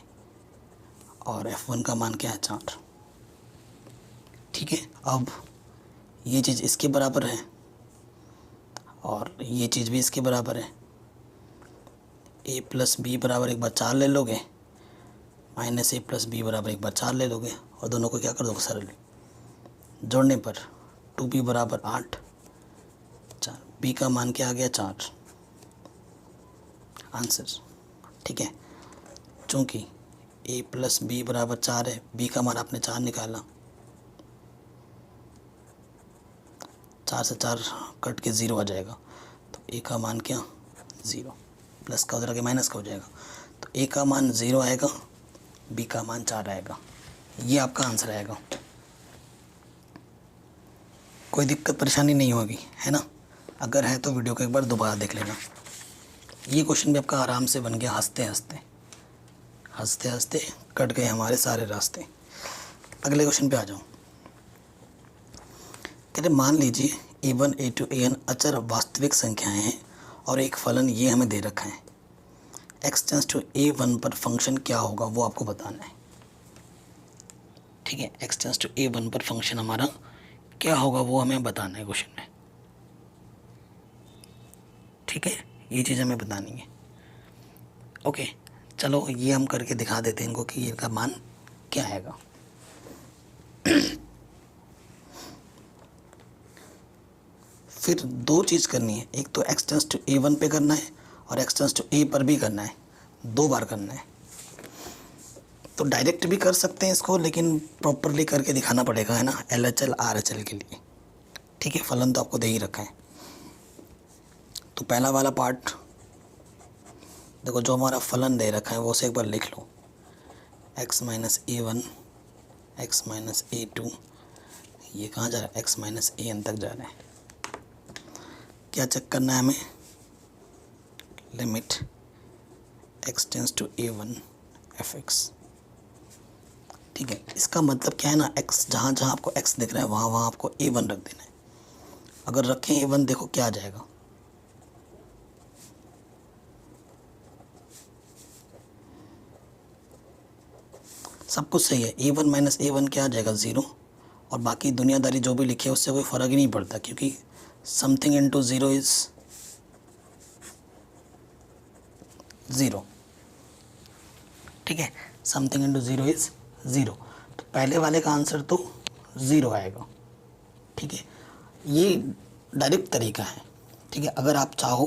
और f1 का मान क्या है 4। ठीक है, अब ये चीज़ इसके बराबर है और ये चीज़ भी इसके बराबर है। a प्लस बी बराबर एक बार 4 ले लोगे, माइनस a प्लस बी बराबर एक बार 4 ले लोगे और दोनों को क्या कर दोगे सरल जोड़ने पर 2b बराबर 8, 4 b का मान क्या आ गया 4 आंसर। ठीक है, चूँकि a प्लस बी बराबर 4 है, b का मान आपने 4 निकाला, 4 से 4 कट के 0 आ जाएगा, तो a का मान क्या 0, प्लस का उधर आगे माइनस का हो जाएगा, तो a का मान 0 आएगा, b का मान 4 आएगा। ये आपका आंसर आएगा। कोई दिक्कत परेशानी नहीं होगी, है ना? अगर है तो वीडियो को एक बार दोबारा देख लेना। ये क्वेश्चन भी आपका आराम से बन गया, हंसते हंसते कट गए हमारे सारे रास्ते। अगले क्वेश्चन पे आ जाओ। कहते मान लीजिए a1 a2 an अचर वास्तविक संख्याएं हैं और एक फलन ये हमें दे रखा है। x टेंस टू a1 पर फंक्शन क्या होगा वो आपको बताना है। ठीक है, x टेंस टू a1 पर फंक्शन हमारा क्या होगा वो हमें बताना है क्वेश्चन में। ठीक है, ये चीज़ हमें बतानी है। ओके, चलो ये हम करके दिखा देते हैं इनको कि इनका मान क्या आएगा। फिर दो चीज़ करनी है, एक तो x टेंस टू a1 पे करना है और x टेंस टू a पर भी करना है, 2 बार करना है। तो डायरेक्ट भी कर सकते हैं इसको, लेकिन प्रॉपरली करके दिखाना पड़ेगा, है ना, LHL RHL के लिए। ठीक है, फलन तो आपको दे ही रखा है। तो पहला वाला पार्ट देखो, जो हमारा फलन दे रखा है वो से एक बार लिख लो, x minus a1 x minus a2, ये कहाँ जा रहा है x माइनस an तक जा रहा है। क्या चेक करना है हमें, limit x tends to a1 fx। ठीक है, इसका मतलब क्या है ना, x जहाँ जहाँ आपको x दिख रहा है वहाँ वहाँ आपको a1 रख देना है। अगर रखें a1, देखो क्या आ जाएगा, सब कुछ सही है। a1 माइनस a1 क्या आ जाएगा 0, और बाकी दुनियादारी जो भी लिखी है उससे कोई फ़र्क ही नहीं पड़ता, क्योंकि समथिंग इनटू 0 इज़ 0। ठीक है, समथिंग इनटू 0 इज़ 0, तो पहले वाले का आंसर तो 0 आएगा। ठीक है, ये डायरेक्ट तरीका है। ठीक है, अगर आप चाहो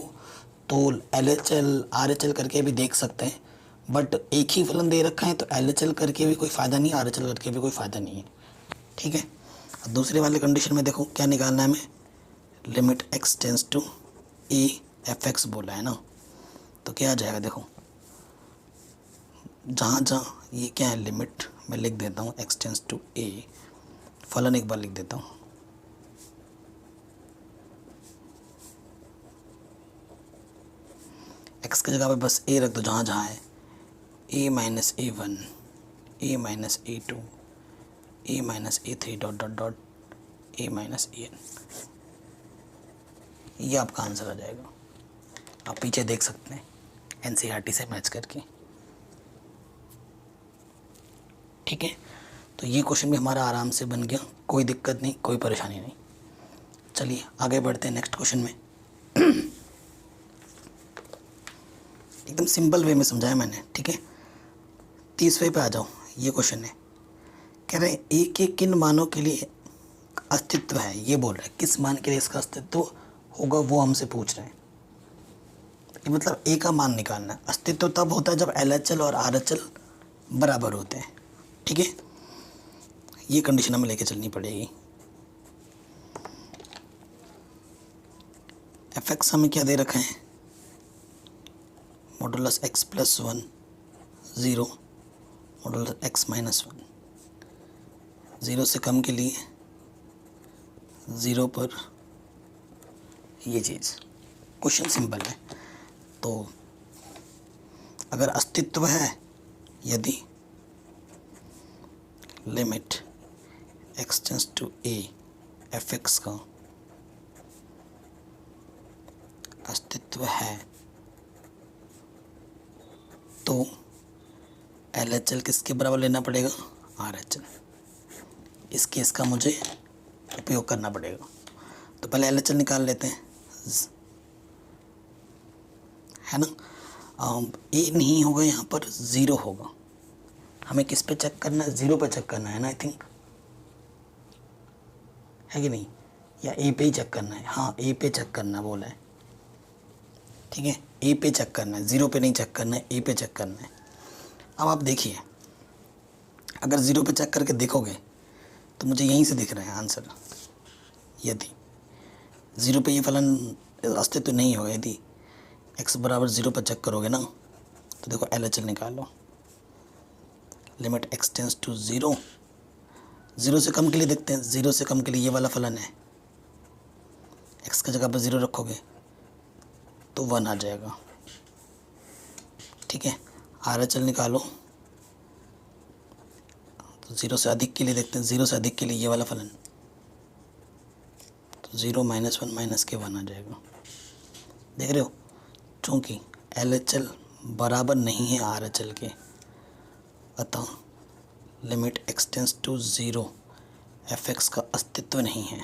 तो LHL RHL करके भी देख सकते हैं, बट एक ही फलन दे रखा है तो LHL करके भी कोई फ़ायदा नहीं, RHL करके भी कोई फ़ायदा नहीं है। ठीक है, दूसरे वाले कंडीशन में देखो क्या निकालना है हमें, limit x tends to a fx बोला है ना, तो क्या आ जाएगा देखो, जहाँ जहाँ ये क्या है लिमिट, मैं लिख देता हूँ x टेंस टू a, फलन एक बार लिख देता हूँ, x की जगह पे बस a रख दो जहाँ जहाँ है, a minus a1 a minus a2 a minus a3 dot dot dot a minus an। ये आपका आंसर आ जाएगा। आप पीछे देख सकते हैं NCERT से मैच करके। ठीक है, तो ये क्वेश्चन भी हमारा आराम से बन गया, कोई दिक्कत नहीं, कोई परेशानी नहीं। चलिए आगे बढ़ते हैं नेक्स्ट क्वेश्चन में। एकदम सिंपल वे में समझाया मैंने। ठीक है, 30वें पे आ जाओ। ये क्वेश्चन है, कह रहे हैं ए के किन मानों के लिए अस्तित्व है, ये बोल रहे हैं किस मान के लिए इसका अस्तित्व होगा वो हमसे पूछ रहे हैं। ये मतलब ए का मान निकालना है। अस्तित्व तब होता है जब LHL और RHL बराबर होते हैं। ठीक है, ये कंडीशन हमें लेके चलनी पड़ेगी। fx हमें क्या दे रखा है, modulus x plus 1 0 modulus x minus 1, 0 से कम के लिए 0 पर ये चीज़। क्वेश्चन सिंपल है। तो अगर अस्तित्व है, यदि limit x tends to a fx का अस्तित्व है, तो LHL किसके बराबर लेना पड़ेगा, RHL। इस केस का मुझे उपयोग करना पड़ेगा। तो पहले LHL निकाल लेते हैं, है ना। ए नहीं होगा यहाँ पर, 0 होगा। हमें किस पे चेक करना है, 0 पे चेक करना है ना, आई थिंक, है कि नहीं, या ए पे ही चेक करना है। हाँ, ए पे चेक करना बोला है, ठीक है, ए पे चेक करना है, 0 पे नहीं चेक करना है, ए पे चेक करना है। अब आप देखिए, अगर 0 पे चेक करके देखोगे तो मुझे यहीं से दिख रहा है आंसर। यदि 0 पे ये फलन अस्तित्व नहीं होगा, यदि x बराबर 0 पर चेक करोगे ना, तो देखो LHL निकालो। लिमिट x टेंस टू 0, 0 से कम के लिए देखते हैं। 0 से कम के लिए ये वाला फलन है, x की जगह पर 0 रखोगे तो 1 आ जाएगा, ठीक है। RHL निकालो, तो 0 से अधिक के लिए देखते हैं। 0 से अधिक के लिए ये वाला फलन, तो 0 -1 -के 1 आ जाएगा। देख रहे हो, चूँकि LHL बराबर नहीं है RHL के, अतः limit x tends to 0 fx का अस्तित्व नहीं है।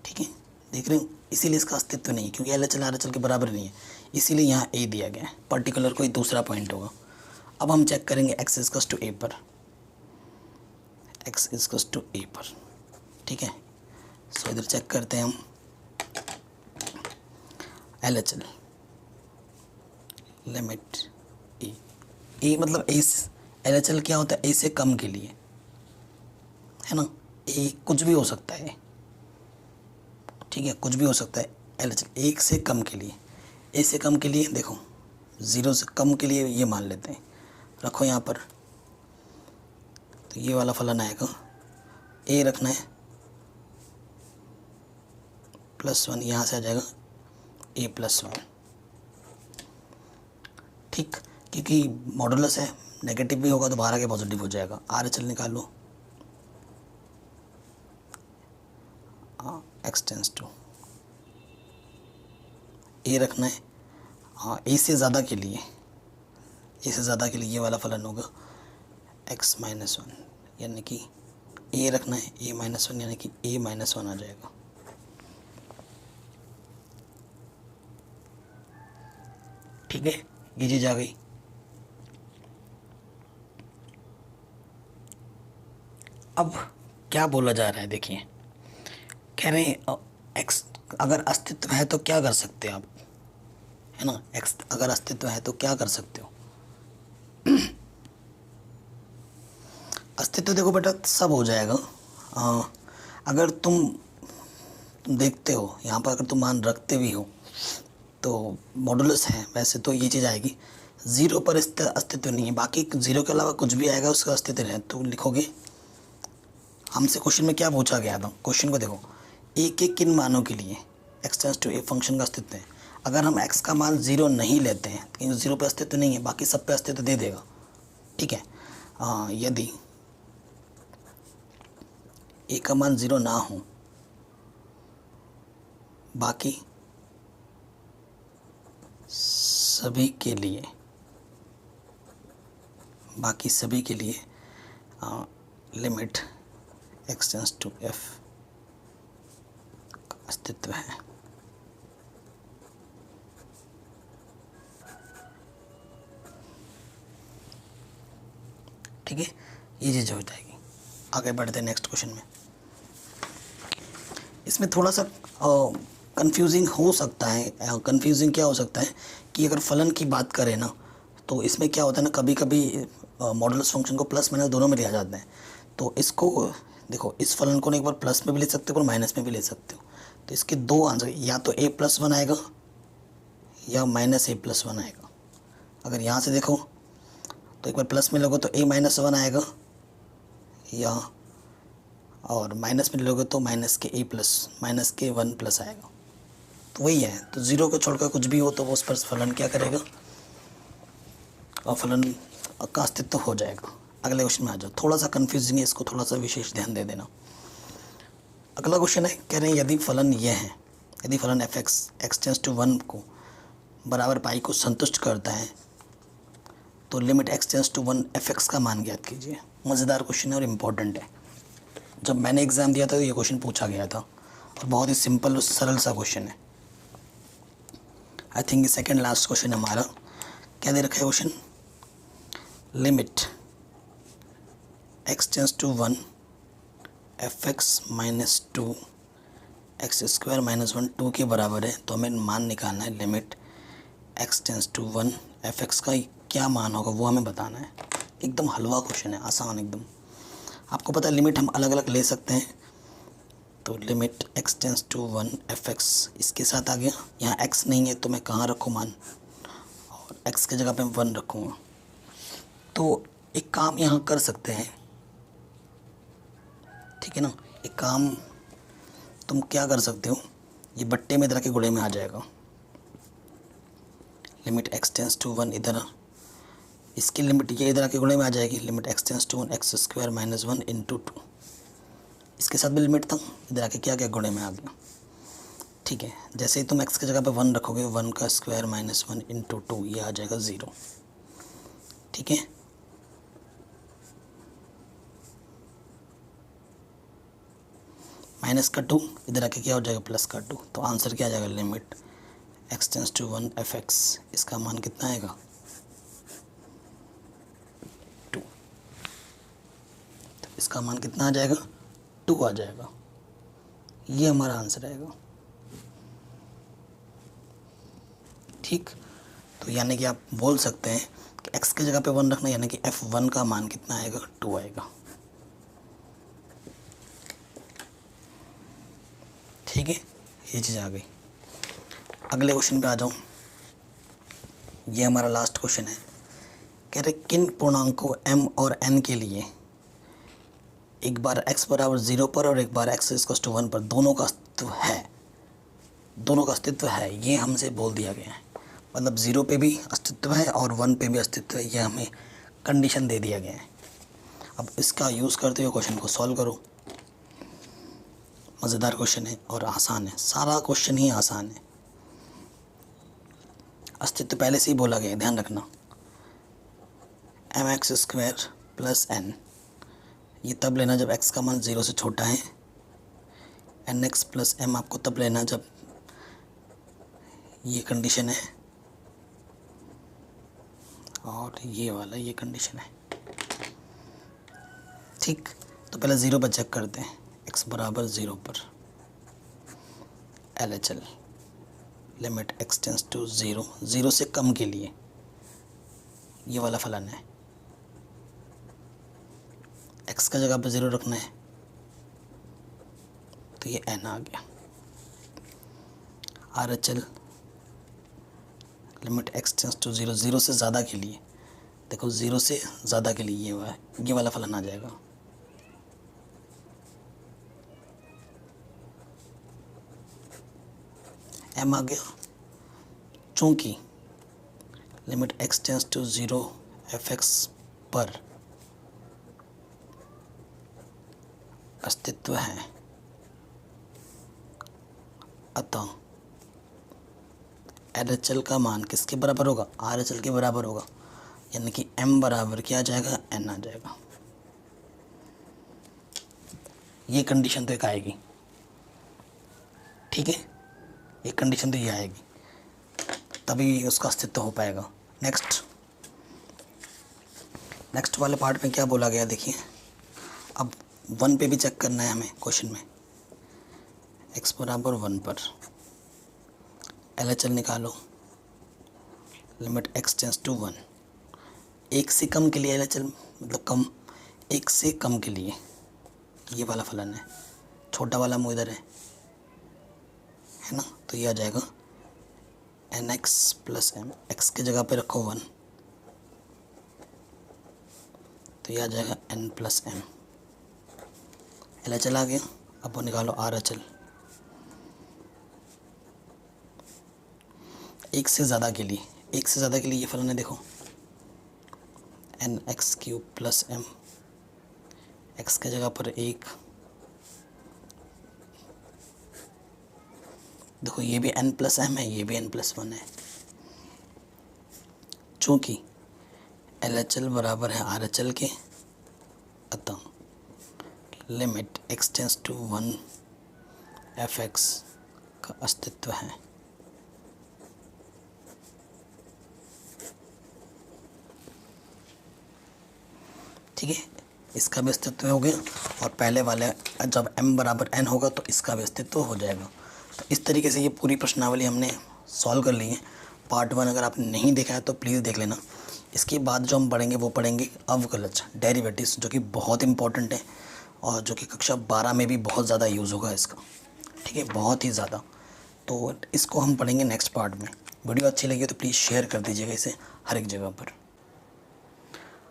ठीक है, देख रहे हो, इसीलिए इसका अस्तित्व नहीं है, क्योंकि LHL RHL के बराबर नहीं है, इसीलिए यहाँ a दिया गया है। पर्टिकुलर कोई दूसरा पॉइंट होगा। अब हम चेक करेंगे x इक्वल्स टू a पर, x इक्वल्स टू a पर, ठीक है। सो इधर चेक करते हैं हम LHL, लिमिट a मतलब LHL क्या होता है, a से कम के लिए, है ना। a कुछ भी हो सकता है, ठीक है, कुछ भी हो सकता है। LHL 1 से कम के लिए, a से कम के लिए देखो 0 से कम के लिए ये मान लेते हैं, रखो यहाँ पर, तो ये वाला फलन आएगा, a रखना है +1, यहाँ से आ जाएगा a +1, ठीक, क्योंकि मॉडुलस है, नेगेटिव भी होगा तो बाहर आके पॉजिटिव हो जाएगा। RHL निकालो, x टेंस टू a रखना है। हाँ, a से ज़्यादा के लिए, ये वाला फलन होगा x -1, यानी कि a रखना है, a -1 यानी कि a -1 आ जाएगा। ठीक है, ये चीज़ आ गई। अब क्या बोला जा रहा है, देखिए, कह रहे हैं x अगर अस्तित्व है तो क्या कर सकते हो आप, है ना। x अगर अस्तित्व है तो क्या कर सकते हो। अस्तित्व देखो बेटा सब हो जाएगा। अगर तुम देखते हो यहाँ पर, अगर तुम मान रखते भी हो तो मॉडुलस है, वैसे तो ये चीज़ आएगी। 0 पर इसका अस्तित्व नहीं है, बाकी 0 के अलावा कुछ भी आएगा उसका अस्तित्व है। तो लिखोगे, हमसे क्वेश्चन में क्या पूछा गया था, क्वेश्चन को देखो, a के किन मानों के लिए x tends to a function का अस्तित्व है। अगर हम x का मान 0 नहीं लेते हैं, क्योंकि 0 पे अस्तित्व नहीं है, बाकी सब पे अस्तित्व दे देगा, ठीक है। यदि a का मान 0 ना हो, बाकी सभी के लिए limit x tends to f का अस्तित्व है। ठीक है, ये चीज़ हो जाएगी। आगे बढ़ते हैं नेक्स्ट क्वेश्चन में। इसमें थोड़ा सा कंफ्यूजिंग हो सकता है। कंफ्यूजिंग क्या हो सकता है कि अगर फलन की बात करें ना, तो इसमें क्या होता है ना, कभी कभी मॉडुलस फंक्शन को प्लस माइनस दोनों में लिया जाता है। तो इसको देखो, इस फलन को एक बार प्लस में भी ले सकते हो और माइनस में भी ले सकते हो। तो इसके दो आंसर, या तो a +1 आएगा या -a+1 आएगा। अगर यहाँ से देखो तो एक बार प्लस में लोगे तो a -1 आएगा, या और माइनस में लोगे तो माइनस के 1+ आएगा। तो वही है, तो 0 को छोड़कर कुछ भी हो तो वो उस पर फलन क्या करेगा, और फलन का अस्तित्व हो जाएगा। अगले क्वेश्चन में आ जाओ, थोड़ा सा कन्फ्यूजिंग है, इसको थोड़ा सा विशेष ध्यान दे देना। अगला क्वेश्चन है, कह रहे हैं यदि फलन यह है यदि फलन एफ एक्स एक्सटेंस टू 1 को बराबर पाई को संतुष्ट करता है तो limit x tends to 1 f x का मान ज्ञात कीजिए। मज़ेदार क्वेश्चन है और इम्पोर्टेंट है। जब मैंने एग्ज़ाम दिया था तो ये क्वेश्चन पूछा गया था और बहुत ही सिंपल और सरल सा क्वेश्चन है। आई थिंक ये सेकेंड लास्ट क्वेश्चन है हमारा। क्या दे रखा है question? Limit x tends to 1 f x minus 2 x square minus 1 2 के बराबर है, तो हमें मान निकालना है। Limit x tends to 1 f x का क्या मान होगा वो हमें बताना है। एकदम हलवा क्वेश्चन है, आसान एकदम। आपको पता है लिमिट हम अलग अलग ले सकते हैं, तो limit x tends to 1 f x इसके साथ आ गया। यहाँ एक्स नहीं है तो मैं कहाँ रखूँ मान, और एक्स की जगह पे 1 रखूँगा। तो एक काम यहाँ कर सकते हैं, ठीक है ना। एक काम तुम क्या कर सकते हो, ये बट्टे में इधर के गुणे में आ जाएगा। लिमिट एक्सटेंस टू 1 इधर, इसकी लिमिट ये इधर के गुणे में आ जाएगी। Limit x tends to 1 x square minus 1 into 2, इसके साथ भी लिमिट था, इधर आके क्या क्या गुणे में आ गया। ठीक है, जैसे ही तुम x की जगह पे 1 रखोगे, 1 का स्क्वायर माइनस 1 इंटू 2, ये आ जाएगा 0। ठीक है, माइनस का 2 इधर आके क्या हो जाएगा, प्लस का 2। तो आंसर क्या आ जाएगा? Limit x tends to 1 f x, इसका मान कितना आएगा? 2। तो इसका मान कितना आ जाएगा? 2 आ जाएगा। ये हमारा आंसर आएगा। ठीक, तो यानी कि आप बोल सकते हैं कि x की जगह पे 1 रखना, यानी कि f1 का मान कितना आएगा? 2 आएगा। ठीक है, ये चीज़ आ गई। अगले क्वेश्चन पे आ जाऊँ। ये हमारा लास्ट क्वेश्चन है। कह रहे किन पूर्णांकों m और n के लिए एक बार x बराबर 0 पर और एक बार x इक्वल टू 1 पर दोनों का अस्तित्व है, दोनों का अस्तित्व है, ये हमसे बोल दिया गया है। मतलब 0 पे भी अस्तित्व है और 1 पे भी अस्तित्व है, ये हमें कंडीशन दे दिया गया है। अब इसका यूज़ करते हुए क्वेश्चन को सॉल्व करो। मज़ेदार क्वेश्चन है और आसान है, सारा क्वेश्चन ही आसान है। अस्तित्व पहले से ही बोला गया है, ध्यान रखना। mx स्क्वायर प्लस n, ये तब लेना जब x का मान 0 से छोटा है। nx प्लस m आपको तब लेना जब ये कंडीशन है और ये वाला ये कंडीशन है। ठीक, तो पहले 0 पर चेक करते हैं। x बराबर 0 पर LHL limit x tends to 0, 0 से कम के लिए ये वाला फलन है। x का जगह पर 0 रखना है, तो ये n आ गया। RHL limit x tends to 0, 0 से ज़्यादा के लिए, देखो 0 से ज़्यादा के लिए ये वाला फलन आ जाएगा। m आ गया। चूँकि limit x tends to 0 fx पर अस्तित्व है, अतः LHL का मान किसके बराबर होगा? RHL के बराबर होगा, यानी कि m बराबर क्या आ जाएगा? n आ जाएगा। ये कंडीशन तो एक आएगी, ठीक है, ये कंडीशन तो ये आएगी, तभी उसका अस्तित्व हो पाएगा। नेक्स्ट वाले पार्ट में क्या बोला गया देखिए। अब 1 पे भी चेक करना है हमें क्वेश्चन में। x बराबर 1 पर LHL निकालो। लिमिट x टेंस टू 1, 1 से कम के लिए LHL मतलब कम, 1 से कम के लिए ये वाला फलन है। छोटा वाला मुँह इधर है ना, तो ये आ जाएगा nx प्लस m। x की जगह पे रखो 1, तो ये आ जाएगा n प्लस m। LHL आ गया। अब वो निकालो RHL। 1 से ज़्यादा के लिए, 1 से ज़्यादा के लिए ये फलन है, देखो nx cube plus m, x की जगह पर 1, देखो ये भी n+m है, ये भी n+1 है। चूँकि LHL बराबर है RHL के, अतः limit x tends to 1 fx का अस्तित्व है। ठीक है, इसका भी अस्तित्व हो गया, और पहले वाले जब m बराबर n होगा तो इसका भी अस्तित्व हो जाएगा। तो इस तरीके से ये पूरी प्रश्नावली हमने सॉल्व कर ली है। पार्ट 1 अगर आपने नहीं देखा है तो प्लीज़ देख लेना। इसके बाद जो हम पढ़ेंगे वो पढ़ेंगे अवकलज, डेरिवेटिव्स, जो कि बहुत इंपॉर्टेंट है और जो कि कक्षा 12 में भी बहुत ज़्यादा यूज़ होगा इसका। ठीक है, बहुत ही ज़्यादा। तो इसको हम पढ़ेंगे नेक्स्ट पार्ट में। वीडियो अच्छी लगी तो प्लीज़ शेयर कर दीजिएगा इसे हर एक जगह पर।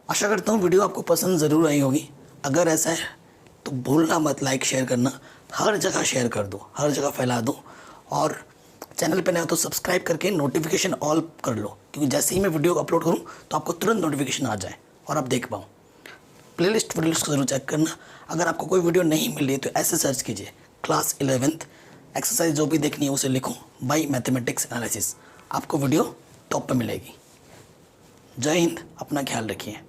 आशा करता हूँ वीडियो आपको पसंद ज़रूर आई होगी। अगर ऐसा है तो भूलना मत लाइक शेयर करना, हर जगह शेयर कर दो, हर जगह फैला दो, और चैनल पे नया हो तो सब्सक्राइब करके नोटिफिकेशन ऑल कर लो, क्योंकि जैसे ही मैं वीडियो अपलोड करूँ तो आपको तुरंत नोटिफिकेशन आ जाए और आप देख पाओ। प्लेलिस्ट को ज़रूर चेक करना। अगर आपको कोई वीडियो नहीं मिल रही तो ऐसे सर्च कीजिए क्लास 11th एक्सरसाइज, जो भी देखनी है उसे लिखो बाय मैथमेटिक्स एनालिसिस, आपको वीडियो टॉप पे मिलेगी। जय हिंद, अपना ख्याल रखिए।